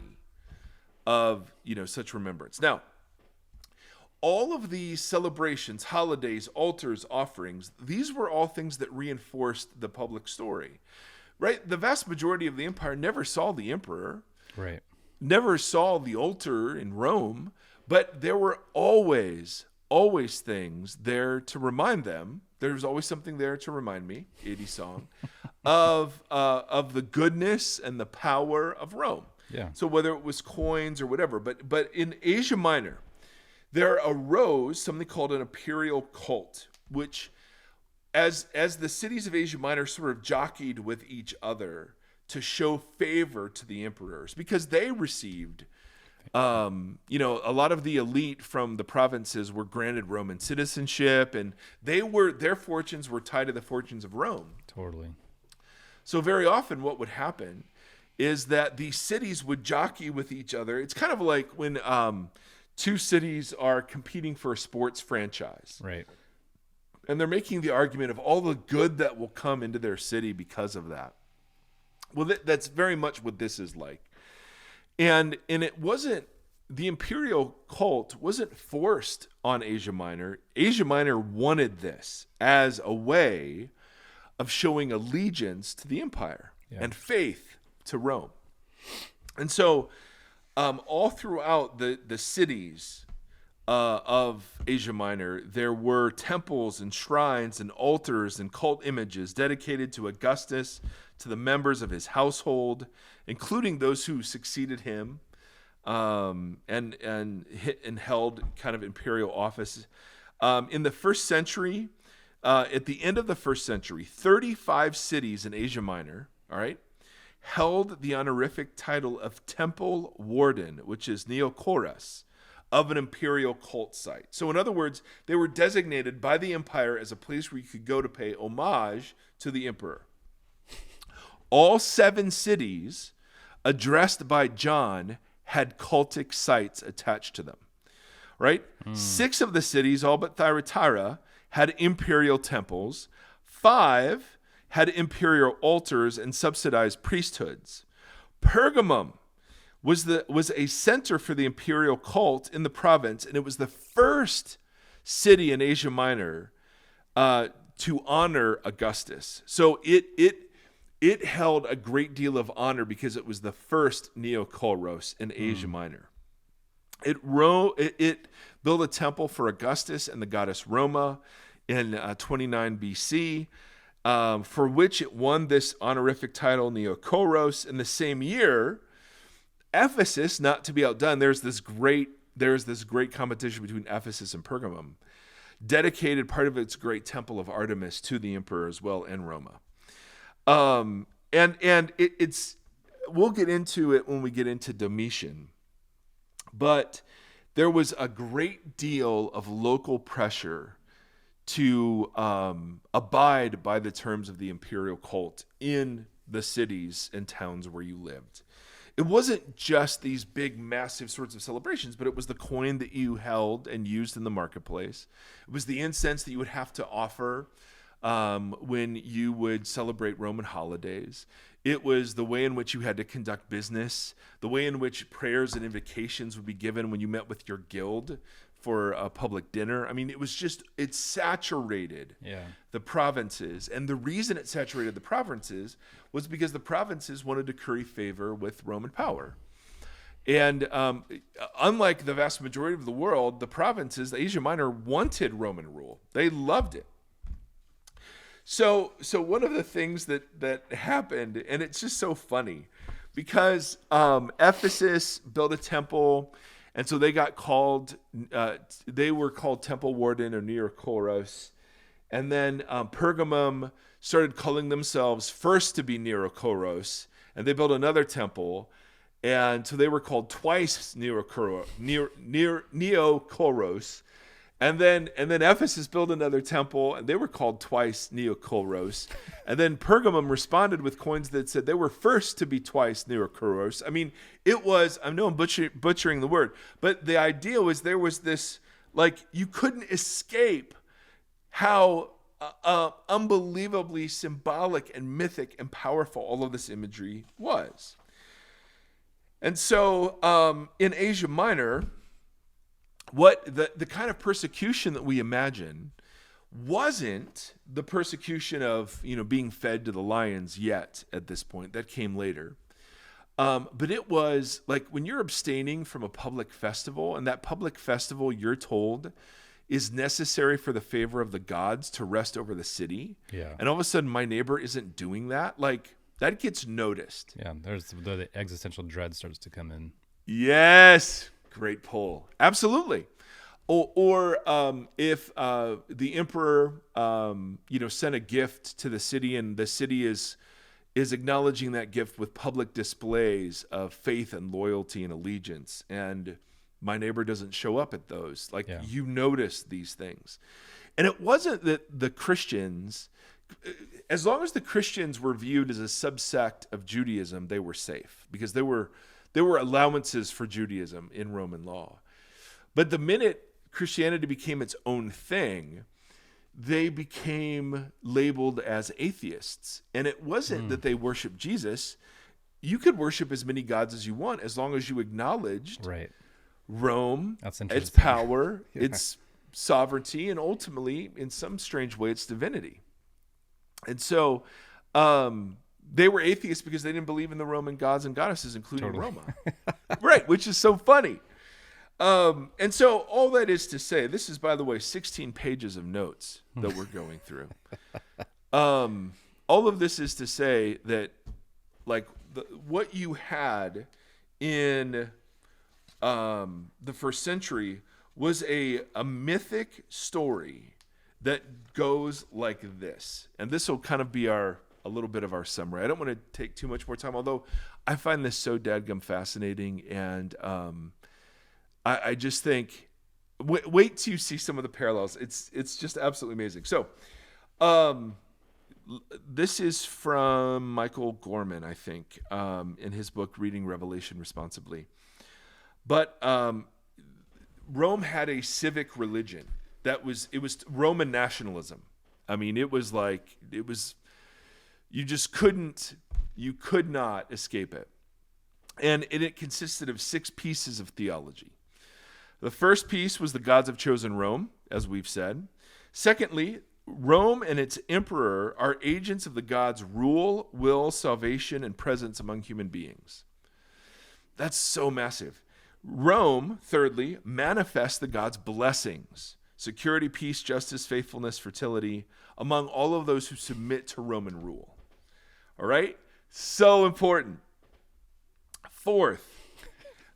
of, such remembrance. Now, all of these celebrations, holidays, altars, offerings, these were all things that reinforced the public story, right? The vast majority of the empire never saw the emperor, right? Never saw the altar in Rome, but there were always things there to remind them. There's always something there to remind me, 80 song, of the goodness and the power of Rome. Yeah. So whether it was coins or whatever, but in Asia Minor, there arose something called an imperial cult, which, as the cities of Asia Minor sort of jockeyed with each other to show favor to the emperors, because they received, a lot of the elite from the provinces were granted Roman citizenship, and their fortunes were tied to the fortunes of Rome. Totally. So very often what would happen is that these cities would jockey with each other. It's kind of like when two cities are competing for a sports franchise. Right. And they're making the argument of all the good that will come into their city because of that. Well, that's very much what this is like. And it wasn't, the imperial cult wasn't forced on Asia Minor. Asia Minor wanted this as a way of showing allegiance to the empire and faith to Rome. And so all throughout the cities of Asia Minor, there were temples and shrines and altars and cult images dedicated to Augustus, to the members of his household, including those who succeeded him, and held kind of imperial office. In the first century, at the end of the first century, 35 cities in Asia Minor, all right, held the honorific title of temple warden, which is neokoros, of an imperial cult site. So in other words, they were designated by the empire as a place where you could go to pay homage to the emperor. All 7 cities addressed by John had cultic sites attached to them, right? 6 of the cities, all but Thyatira, had imperial temples. 5 had imperial altars and subsidized priesthoods. Pergamum was a center for the imperial cult in the province, and it was the first city in Asia Minor to honor Augustus. So it held a great deal of honor because it was the first neokoros in Asia Minor. It built a temple for Augustus and the goddess Roma in 29 BC, for which it won this honorific title, neokoros. In the same year, Ephesus, not to be outdone, there's this great competition between Ephesus and Pergamum, dedicated part of its great temple of Artemis to the emperor as well, and Roma. It's we'll get into it when we get into Domitian, but there was a great deal of local pressure to abide by the terms of the imperial cult in the cities and towns where you lived. It wasn't just these big, massive sorts of celebrations, but it was the coin that you held and used in the marketplace. It was the incense that you would have to offer when you would celebrate Roman holidays. It was the way in which you had to conduct business, the way in which prayers and invocations would be given when you met with your guild for a public dinner. I mean, it saturated the provinces. And the reason it saturated the provinces was because the provinces wanted to curry favor with Roman power. And unlike the vast majority of the world, the provinces, Asia Minor, wanted Roman rule. They loved it. So one of the things that happened, and it's just so funny, because Ephesus built a temple, and so they got called, they were called temple warden or neokoros, and then Pergamum started calling themselves first to be neokoros, and they built another temple, and so they were called twice neokoros, And then Ephesus built another temple, and they were called twice Neokoros. And then Pergamum responded with coins that said they were first to be twice Neokoros. I mean, it was, I know I'm butchering the word, but the idea was there was this, like, you couldn't escape how unbelievably symbolic and mythic and powerful all of this imagery was. And so in Asia Minor, what the kind of persecution that we imagine wasn't the persecution of, being fed to the lions yet at this point. That came later. But it was like when you're abstaining from a public festival, and that public festival, you're told, is necessary for the favor of the gods to rest over the city. Yeah. And all of a sudden my neighbor isn't doing that. Like, that gets noticed. Yeah, there's the existential dread starts to come in. Yes. Great pull. Absolutely. Or if the emperor, sent a gift to the city, and the city is acknowledging that gift with public displays of faith and loyalty and allegiance, and my neighbor doesn't show up at those. Like, you notice these things. And it wasn't that the Christians, as long as the Christians were viewed as a subsect of Judaism, they were safe, because there were allowances for Judaism in Roman law. But the minute Christianity became its own thing, they became labeled as atheists. And it wasn't that they worshiped Jesus. You could worship as many gods as you want, as long as you acknowledged Rome, its power, its sovereignty, and ultimately, in some strange way, its divinity. And so they were atheists because they didn't believe in the Roman gods and goddesses, including Roma. Right, which is so funny. And so all that is to say, this is, by the way, 16 pages of notes that we're going through. All of this is to say that, like, what you had in the first century was a mythic story that goes like this. And this will kind of be a little bit of our summary. I don't want to take too much more time, although I find this so dadgum fascinating. And I just think, wait till you see some of the parallels. It's just absolutely amazing. So this is from Michael Gorman, I think, in his book, Reading Revelation Responsibly. But Rome had a civic religion it was Roman nationalism. I mean, you could not escape it. And it consisted of 6 pieces of theology. The first piece was the gods have chosen Rome, as we've said. Secondly, Rome and its emperor are agents of the gods' rule, will, salvation, and presence among human beings. That's so massive. Rome, thirdly, manifests the gods' blessings, security, peace, justice, faithfulness, fertility, among all of those who submit to Roman rule. All right? So important. Fourth,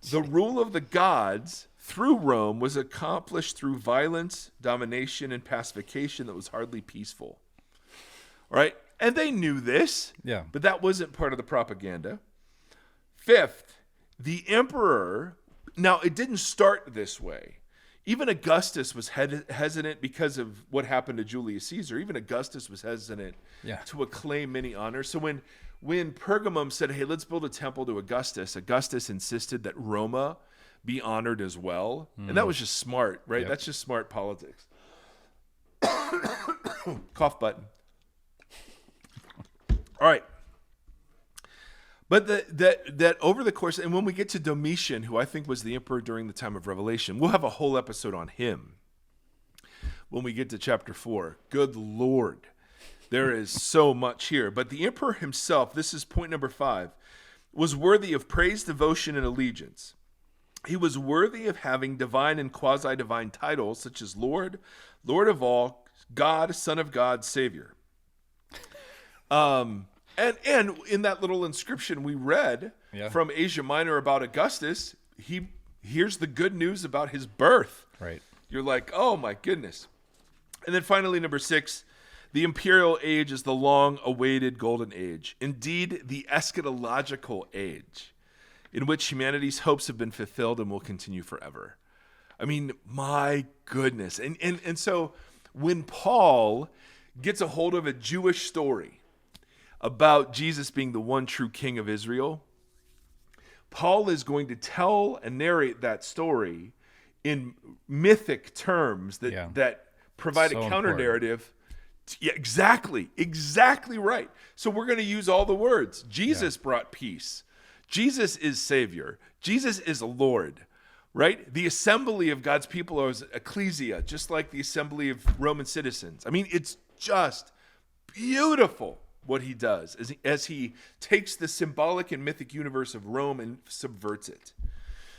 the rule of the gods through Rome was accomplished through violence, domination, and pacification that was hardly peaceful. All right? And they knew this, but that wasn't part of the propaganda. Fifth, the emperor, now it didn't start this way. Even Augustus was hesitant because of what happened to Julius Caesar. Even Augustus was hesitant to acclaim many honors. So when Pergamum said, hey, let's build a temple to Augustus, Augustus insisted that Roma be honored as well. And that was just smart, right? Yep. That's just smart politics. Cough button. All right. But that over the course, and when we get to Domitian, who I think was the emperor during the time of Revelation, we'll have a whole episode on him when we get to chapter 4. Good Lord. There is so much here. But the emperor himself, this is point number 5, was worthy of praise, devotion, and allegiance. He was worthy of having divine and quasi-divine titles such as Lord, Lord of all, God, Son of God, Savior. And in that little inscription we read from Asia Minor about Augustus, here's the good news about his birth. Right. You're like, oh my goodness. And then finally, number 6, the imperial age is the long-awaited golden age. Indeed, the eschatological age in which humanity's hopes have been fulfilled and will continue forever. I mean, my goodness. And so when Paul gets a hold of a Jewish story about Jesus being the one true king of Israel, Paul is going to tell and narrate that story in mythic terms that provide a counter narrative. Yeah, exactly right. So we're going to use all the words. Jesus brought peace. Jesus is Savior. Jesus is Lord, right? The assembly of God's people is ecclesia, just like the assembly of Roman citizens. I mean, it's just beautiful what he does as he takes the symbolic and mythic universe of Rome and subverts it.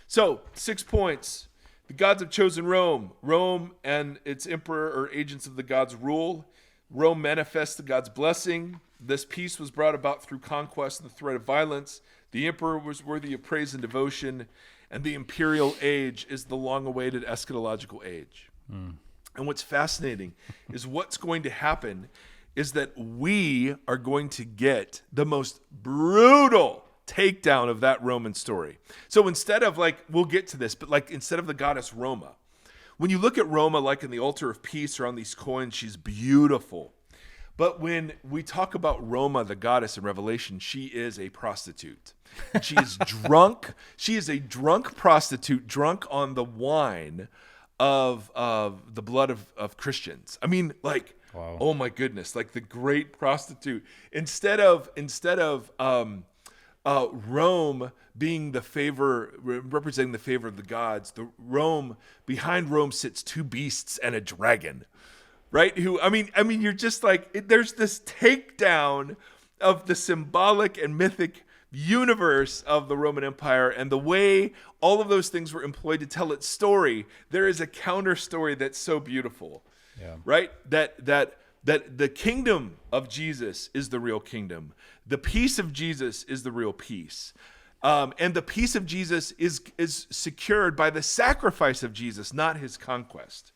So, 6 points. The gods have chosen Rome. Rome and its emperor are agents of the gods' rule. Rome manifests the God's blessing. This peace was brought about through conquest and the threat of violence. The emperor was worthy of praise and devotion, and the imperial age is the long-awaited eschatological age. And what's fascinating is what's going to happen is that we are going to get the most brutal takedown of that Roman story. So instead of we'll get to this, but instead of the goddess Roma, when you look at Roma, like in the altar of peace or on these coins, she's beautiful. But when we talk about Roma, the goddess in Revelation, she is a prostitute. And she is drunk. She is a drunk prostitute, drunk on the wine of the blood of Christians. I mean, wow. Oh my goodness, the great prostitute. Instead of Rome being the favor, representing the favor of the gods, behind Rome sits two beasts and a dragon, right? You're just there's this takedown of the symbolic and mythic universe of the Roman Empire, and the way all of those things were employed to tell its story. There is a counter story that's so beautiful, right? That the kingdom of Jesus is the real kingdom. The peace of Jesus is the real peace. And the peace of Jesus is secured by the sacrifice of Jesus, not his conquest.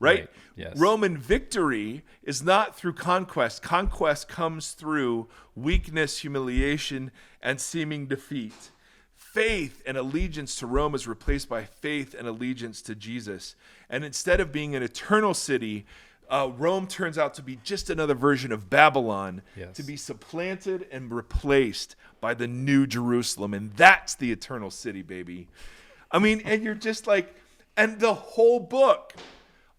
Right? Yes. Roman victory is not through conquest. Conquest comes through weakness, humiliation, and seeming defeat. Faith and allegiance to Rome is replaced by faith and allegiance to Jesus. And instead of being an eternal city, Rome turns out to be just another version of Babylon, to be supplanted and replaced by the new Jerusalem. And that's the eternal city, baby. And you're just and the whole book,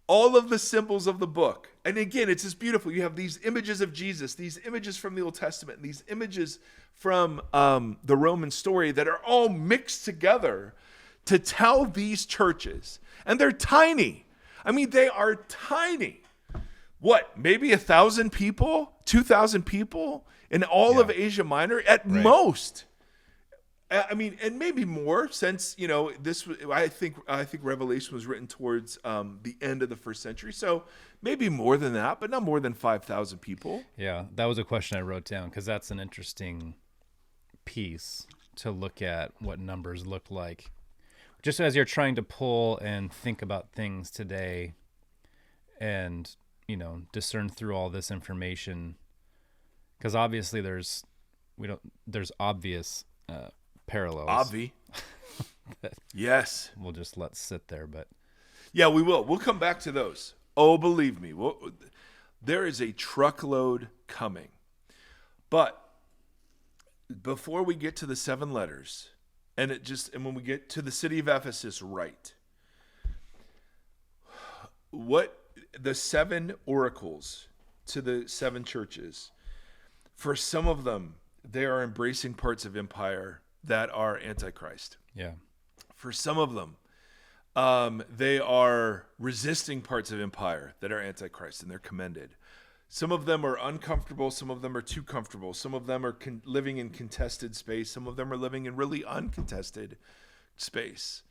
all of the symbols of the book. And again, it's just beautiful. You have these images of Jesus, these images from the Old Testament, and these images from the Roman story that are all mixed together to tell these churches. And they're tiny. They are tiny. What, maybe 1,000 people, 2,000 people in all of Asia Minor at most. And maybe more, since this. I think Revelation was written towards the end of the first century, so maybe more than that, but not more than 5,000 people. Yeah, that was a question I wrote down because that's an interesting piece to look at what numbers look like, just as you're trying to pull and think about things today, and discern through all this information, because obviously there's obvious parallels. Yes. We'll just let sit there, but yeah, we will. We'll come back to those. Oh, believe me, there is a truckload coming. But before we get to the 7 letters, and when we get to the city of Ephesus, right? What the 7 oracles to the 7 churches, for some of them, they are embracing parts of empire that are antichrist. Yeah. For some of them, they are resisting parts of empire that are antichrist, and they're commended. Some of them are uncomfortable. Some of them are too comfortable. Some of them are living in contested space. Some of them are living in really uncontested space.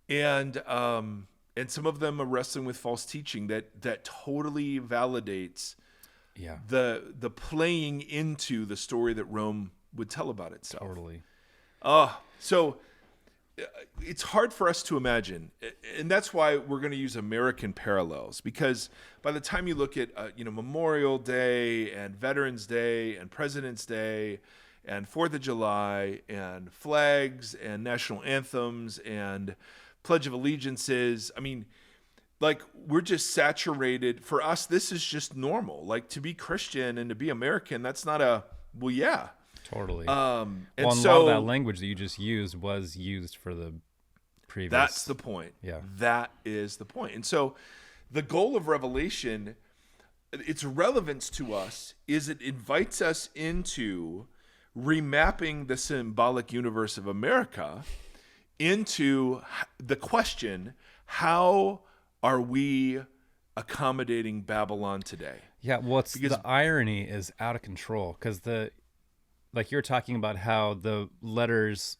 And some of them are wrestling with false teaching that totally validates the playing into the story that Rome would tell about itself. Totally. So it's hard for us to imagine, and that's why we're going to use American parallels, because by the time you look at Memorial Day and Veterans Day and President's Day and 4th of July and flags and national anthems and Pledge of Allegiance is. I mean, like, we're just saturated. For us, this is just normal. Like, to be Christian and to be American, that's not a, well, yeah. Totally. And a so, lot of that language that you just used was used for the previous. That's the point. Yeah. That is the point. And so the goal of Revelation, its relevance to us is it invites us into remapping the symbolic universe of America into the question, how are we accommodating Babylon today? Yeah, well, the irony is out of control, because like you're talking about how the letters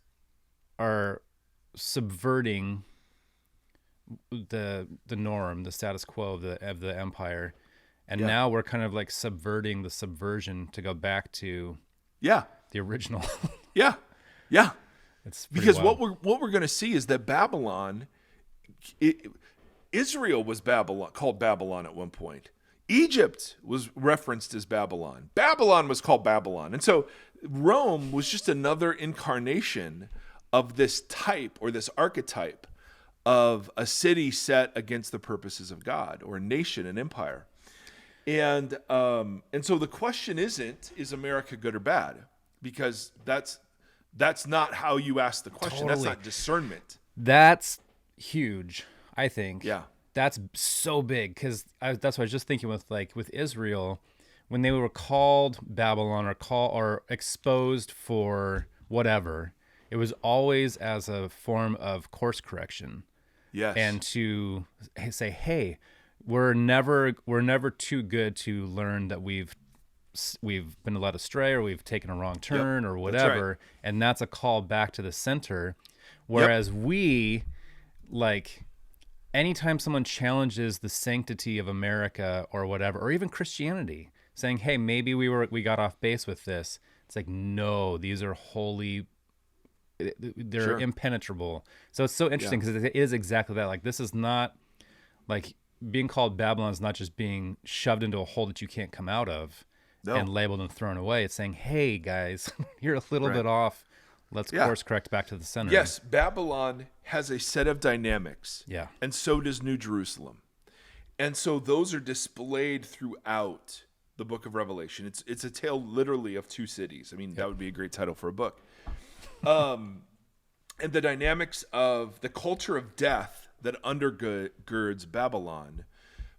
are subverting the norm, the status quo of the empire, and now we're kind of like subverting the subversion to go back to the original. Yeah. It's because wild. what we're going to see is that Babylon, Israel was called Babylon at one point. Egypt was referenced as Babylon. Babylon was called Babylon. And so Rome was just another incarnation of this type or this archetype of a city set against the purposes of God, or a nation, an empire. And so the question isn't, is America good or bad? Because that's not how you ask the question. Totally. That's not discernment. That's huge, I think. Yeah. That's so big, because that's what I was just thinking with Israel, when they were called Babylon or exposed for whatever, it was always as a form of course correction. Yes. And to say, hey, we're never too good to learn that we've been led astray, or we've taken a wrong turn, or whatever. That's right. And that's a call back to the center. Whereas we, like, anytime someone challenges the sanctity of America or whatever, or even Christianity, saying, hey, maybe we got off base with this, it's like, no, these are holy, they're impenetrable. So it's so interesting, because it is exactly that. Like, this is not, like, being called Babylon is not just being shoved into a hole that you can't come out of and labeled and thrown away. It's saying, hey, guys, you're a little bit off. Let's course correct back to the center. Yes, Babylon has a set of dynamics. Yeah. And so does New Jerusalem. And so those are displayed throughout the book of Revelation. It's a tale literally of two cities. I mean, that would be a great title for a book. And the dynamics of the culture of death that undergirds Babylon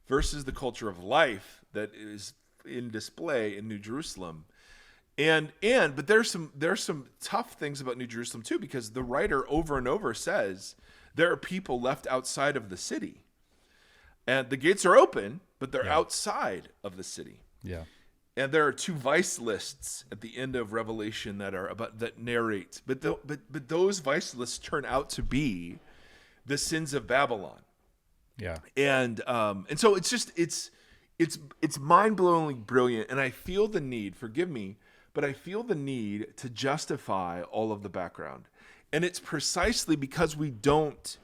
versus the culture of life that is in display in New Jerusalem. But there's some tough things about New Jerusalem too, because the writer over and over says there are people left outside of the city, and the gates are open, but they're outside of the city. Yeah. And there are two vice lists at the end of Revelation that narrate, but those vice lists turn out to be the sins of Babylon. Yeah. And so it's mind-blowingly brilliant, and I feel the need, forgive me, but I feel the need to justify all of the background. And it's precisely because we don't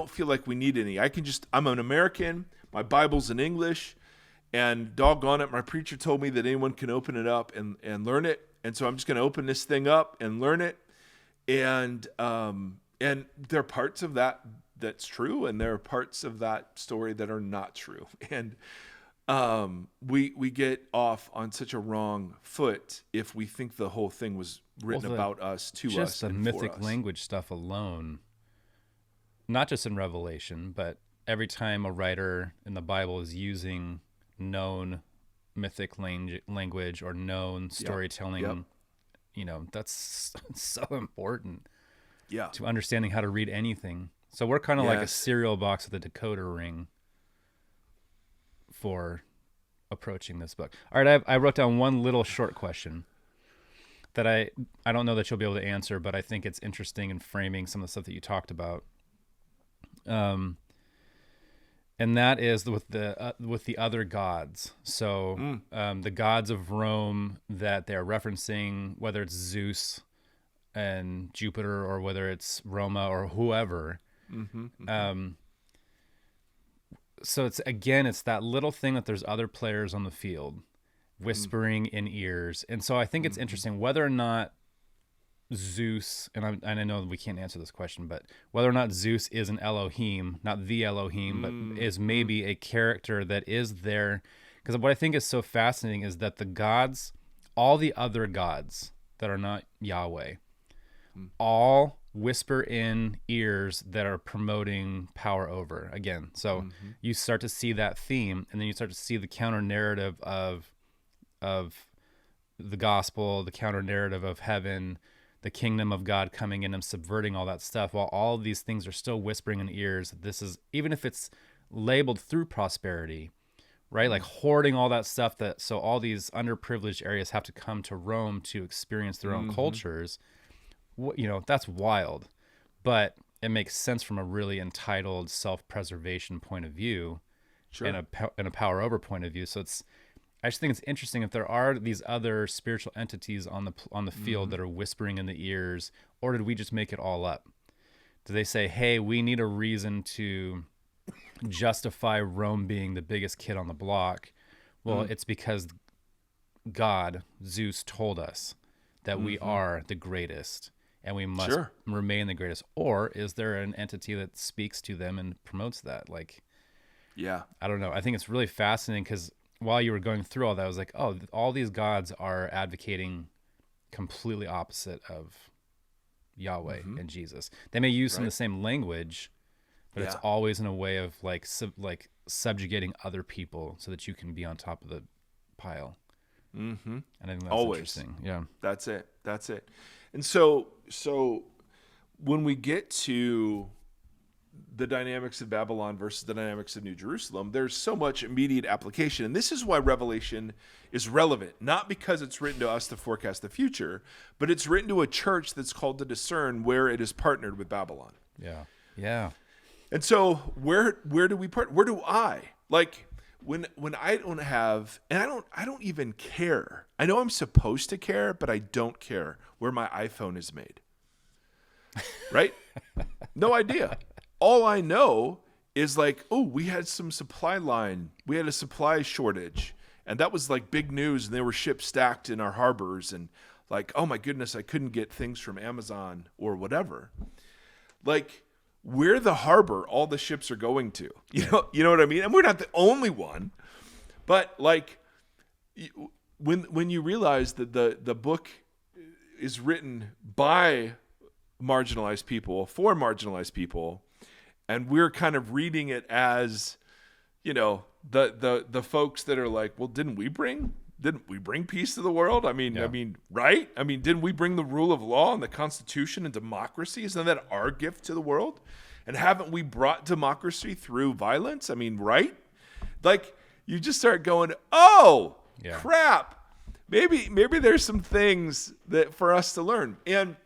feel like we need any. I'm an American, my Bible's in English, and doggone it, my preacher told me that anyone can open it up and learn it. And so I'm just going to open this thing up and learn it. And there are parts of that's true, and there are parts of that story that are not true. And we get off on such a wrong foot if we think the whole thing was written about us, to us, just the and mythic for us. language stuff alone, not just in Revelation, but every time a writer in the Bible is using known mythic language or known storytelling, that's so important to understanding how to read anything. So we're kind of like a cereal box with a decoder ring for approaching this book. All right, I wrote down one little short question that I don't know that you'll be able to answer, but I think it's interesting in framing some of the stuff that you talked about. And that is with the other gods. So the gods of Rome that they're referencing, whether it's Zeus and Jupiter or whether it's Roma or whoever. So it's that little thing that there's other players on the field whispering in ears. And so I think it's interesting whether or not Zeus, and I know we can't answer this question, but whether or not Zeus is an Elohim, not the Elohim, but is maybe a character that is there. Because what I think is so fascinating is that the gods, all the other gods that are not Yahweh, all whisper in ears that are promoting power over again. So you start to see that theme, and then you start to see the counter narrative of the gospel, the counter narrative of heaven, the kingdom of God coming in and subverting all that stuff, while all of these things are still whispering in ears. This is, even if it's labeled through prosperity, right? Like hoarding all that stuff, that so all these underprivileged areas have to come to Rome to experience their own cultures. That's wild, but it makes sense from a really entitled self-preservation point of view, and a power over point of view. So I just think it's interesting if there are these other spiritual entities on the field that are whispering in the ears, or did we just make it all up? Do they say, hey, we need a reason to justify Rome being the biggest kid on the block? Well, it's because God, Zeus, told us that we are the greatest and we must remain the greatest. Or is there an entity that speaks to them and promotes that? I don't know. I think it's really fascinating because while you were going through all that, I was like, oh, all these gods are advocating completely opposite of Yahweh and Jesus. They may use some of the same language, but it's always in a way of like subjugating other people so that you can be on top of the pile. And I think that's interesting. Yeah, that's it. And so when we get to the dynamics of Babylon versus the dynamics of New Jerusalem, there's so much immediate application. And this is why Revelation is relevant, not because it's written to us to forecast the future, but it's written to a church that's called to discern where it is partnered with Babylon. Yeah. Yeah. And so where do we part? Where do I, like, when I don't have, and I don't even care. I know I'm supposed to care, but I don't care where my iPhone is made. Right? No idea. All I know is like, oh, we had some supply line. We had a supply shortage. And that was like big news. And there were ships stacked in our harbors. And like, oh my goodness, I couldn't get things from Amazon or whatever. Like, we're the harbor all the ships are going to. You know what I mean? And we're not the only one. But like, when you realize that the book is written by marginalized people, for marginalized people, and we're kind of reading it as, the folks that are like, well, didn't we bring peace to the world? Right? Didn't we bring the rule of law and the Constitution and democracy? Isn't that our gift to the world? And haven't we brought democracy through violence? Right? Like, you just start going, oh, crap. Maybe there's some things that for us to learn. And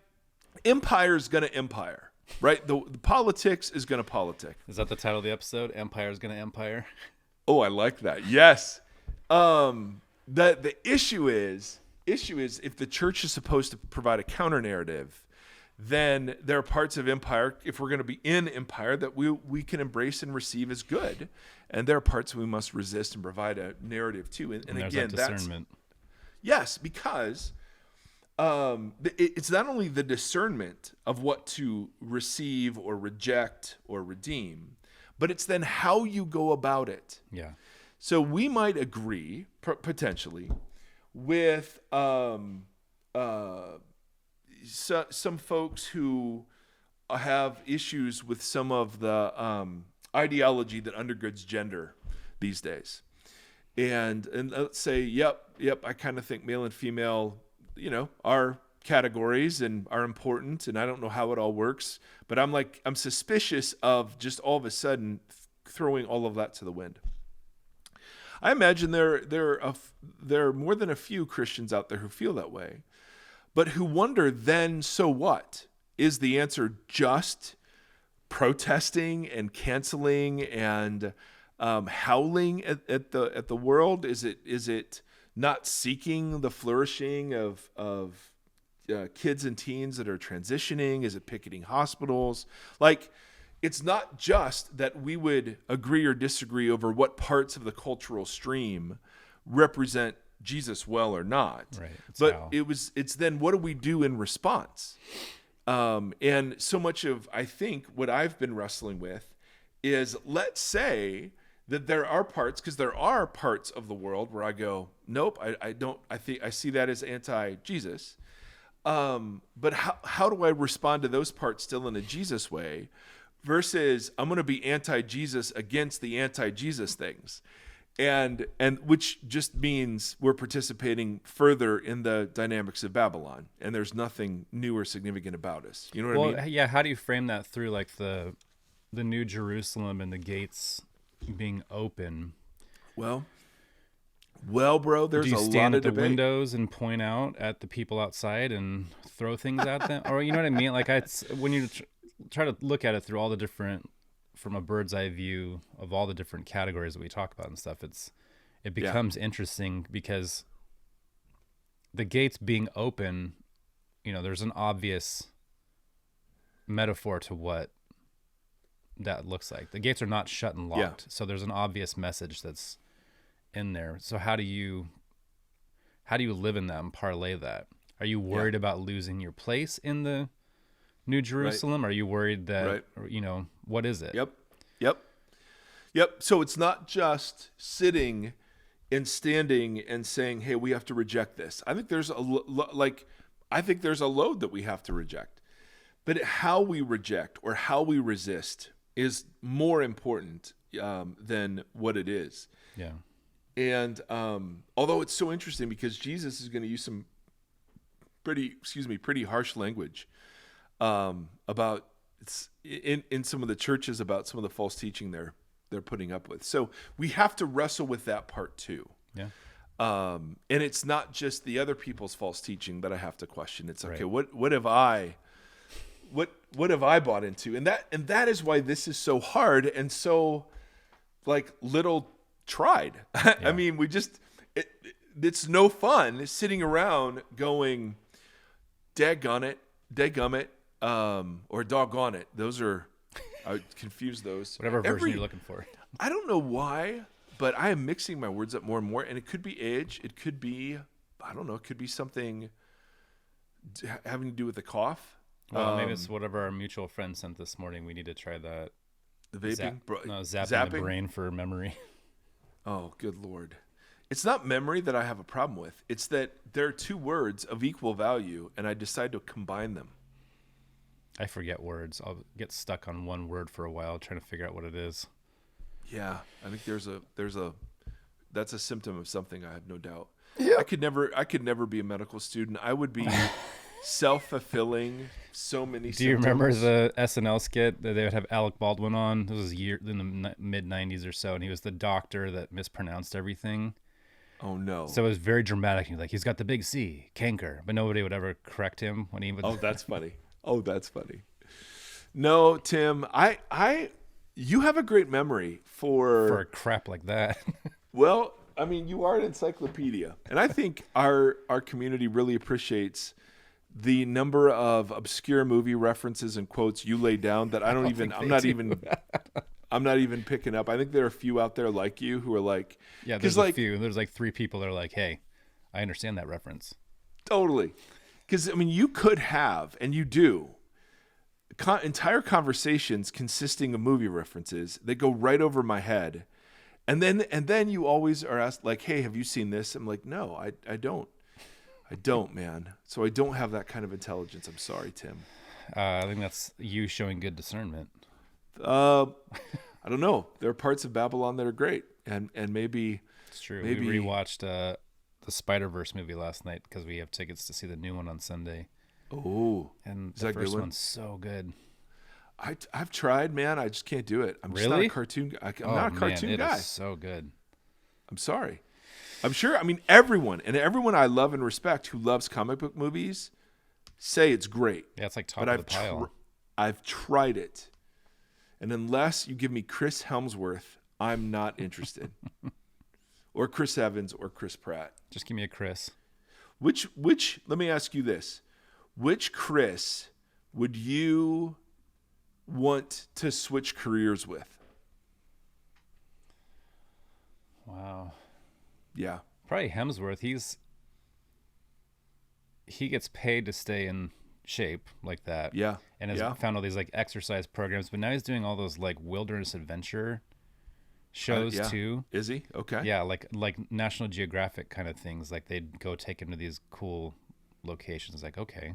empire's going to empire. Right? The politics is going to politic. Is that the title of the episode? Empire is going to empire? Oh, I like that. Yes. The issue is if the church is supposed to provide a counter narrative, then there are parts of empire, if we're going to be in empire, that we can embrace and receive as good. And there are parts we must resist and provide a narrative to. And again, that discernment. Yes, because it's not only the discernment of what to receive or reject or redeem, but it's then how you go about it. Yeah. So we might agree potentially with some folks who have issues with some of the ideology that undergirds gender these days, and let's say, yep, I kind of think male and female, are categories and are important, and I don't know how it all works, but I'm suspicious of just all of a sudden throwing all of that to the wind. I imagine there are more than a few Christians out there who feel that way, but who wonder, then so what? Is the answer just protesting and canceling and howling at the world? Is it not seeking the flourishing of kids and teens that are transitioning? Is it picketing hospitals? Like, it's not just that we would agree or disagree over what parts of the cultural stream represent Jesus well or not. Right. But it's then what do we do in response? And so much of, I think, what I've been wrestling with is, let's say that there are parts, because there are parts of the world where I go, nope, I don't, I see that as anti-Jesus. But how do I respond to those parts still in a Jesus way versus I'm going to be anti-Jesus against the anti-Jesus things? And which just means we're participating further in the dynamics of Babylon, and there's nothing new or significant about us. You know what I mean? Well, yeah. How do you frame that through like the New Jerusalem and the gates being open? Well, bro, there's a lot of debate. Do you stand at the windows and point out at the people outside and throw things at them, or you know what I mean? Like when you try to look at it through all the different, from a bird's eye view of all the different categories that we talk about and stuff, it becomes interesting because the gates being open, you know, there's an obvious metaphor to what that looks like. The gates are not shut and locked, so there's an obvious message that's in there. So how do you live in that and parlay that? Are you worried about losing your place in the New Jerusalem? Right. Are you worried that, you know, what is it? Yep. So it's not just sitting and standing and saying, hey, we have to reject this. I think there's a load that we have to reject. But how we reject or how we resist is more important than what it is. Yeah. And although it's so interesting because Jesus is going to use some pretty harsh language about in some of the churches about some of the false teaching they're putting up with. So we have to wrestle with that part too. Yeah. And it's not just the other people's false teaching that I have to question. It's okay, what have I bought into? And that is why this is so hard and so like little tried. Yeah. I mean, it's no fun sitting around going, daggone it, or doggone it. Those are, I confuse those. Whatever version you're looking for. I don't know why, but I am mixing my words up more and more, and it could be age. It could be, I don't know, it could be something having to do with the cough. Well, maybe it's whatever our mutual friend sent this morning. We need to try that. The vaping? Zapping the brain for memory. Oh, good Lord. It's not memory that I have a problem with. It's that there are two words of equal value, and I decide to combine them. I forget words. I'll get stuck on one word for a while trying to figure out what it is. Yeah, I think that's a symptom of something, I have no doubt. Yeah. I could never be a medical student. I would be self-fulfilling so many symptoms. Do you remember the SNL skit that they would have Alec Baldwin on? This was in the mid-90s or so, and he was the doctor that mispronounced everything. Oh, no. So it was very dramatic. He's got the big C, canker, but nobody would ever correct him when he would. Oh, that's funny. No, Tim, you have a great memory for crap like that. Well, I mean, you are an encyclopedia, and I think our community really appreciates the number of obscure movie references and quotes you lay down that I'm not even picking up. I think there are a few out there like you who are like, yeah, there's a few. There's like 3 people that are like, hey, I understand that reference. Totally. Because, I mean, you could have, and you do, entire conversations consisting of movie references that go right over my head. And then you always are asked, like, hey, have you seen this? I'm like, no, I don't. I don't, man. So I don't have that kind of intelligence. I'm sorry, Tim. I think that's you showing good discernment. I don't know. There are parts of Babylon that are great, and maybe it's true. We rewatched the Spider-Verse movie last night because we have tickets to see the new one on Sunday. Oh, and the first one's so good. I've tried, man. I just can't do it. I'm just not a cartoon. I'm not a cartoon guy. It is so good. I'm sorry. I'm sure. I mean, everyone I love and respect who loves comic book movies say it's great. Yeah, it's like top of the pile. I've tried it, and unless you give me Chris Hemsworth, I'm not interested. Or Chris Evans or Chris Pratt. Just give me a Chris. Which? Let me ask you this: which Chris would you want to switch careers with? Wow. Yeah. Probably Hemsworth. He gets paid to stay in shape like that. Yeah. And has found all these like exercise programs, but now he's doing all those like wilderness adventure shows too. Is he? Okay. Yeah, like National Geographic kind of things. Like they'd go take him to these cool locations. Like, okay.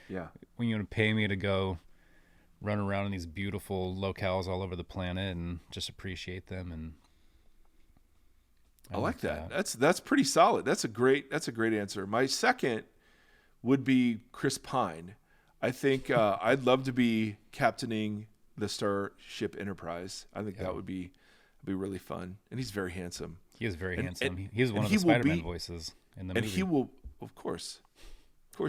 Yeah. When you want to pay me to go run around in these beautiful locales all over the planet and just appreciate them, and I like that. That's pretty solid. That's a great answer. My second would be Chris Pine. I think I'd love to be captaining the Starship Enterprise. I think that would be really fun. And he's very handsome. He is very handsome. He's one of the Spider-Man voices in the movie. And he will, of course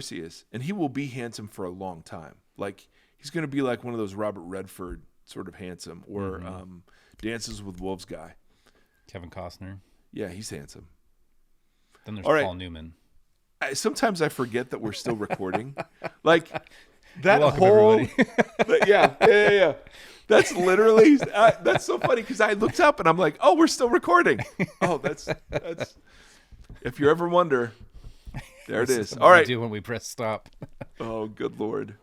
he is. And he will be handsome for a long time. Like he's going to be like one of those Robert Redford sort of handsome, or Dances with Wolves guy. Kevin Costner. Yeah, he's handsome. Then there's Paul Newman. Sometimes I forget that we're still recording. Like that welcome, whole, yeah. That's literally that's so funny because I looked up and I'm like, oh, we're still recording. Oh, that's. If you ever wonder, there it is. All right. Do when we press stop. Oh, good Lord.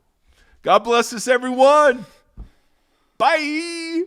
God bless us, everyone. Bye.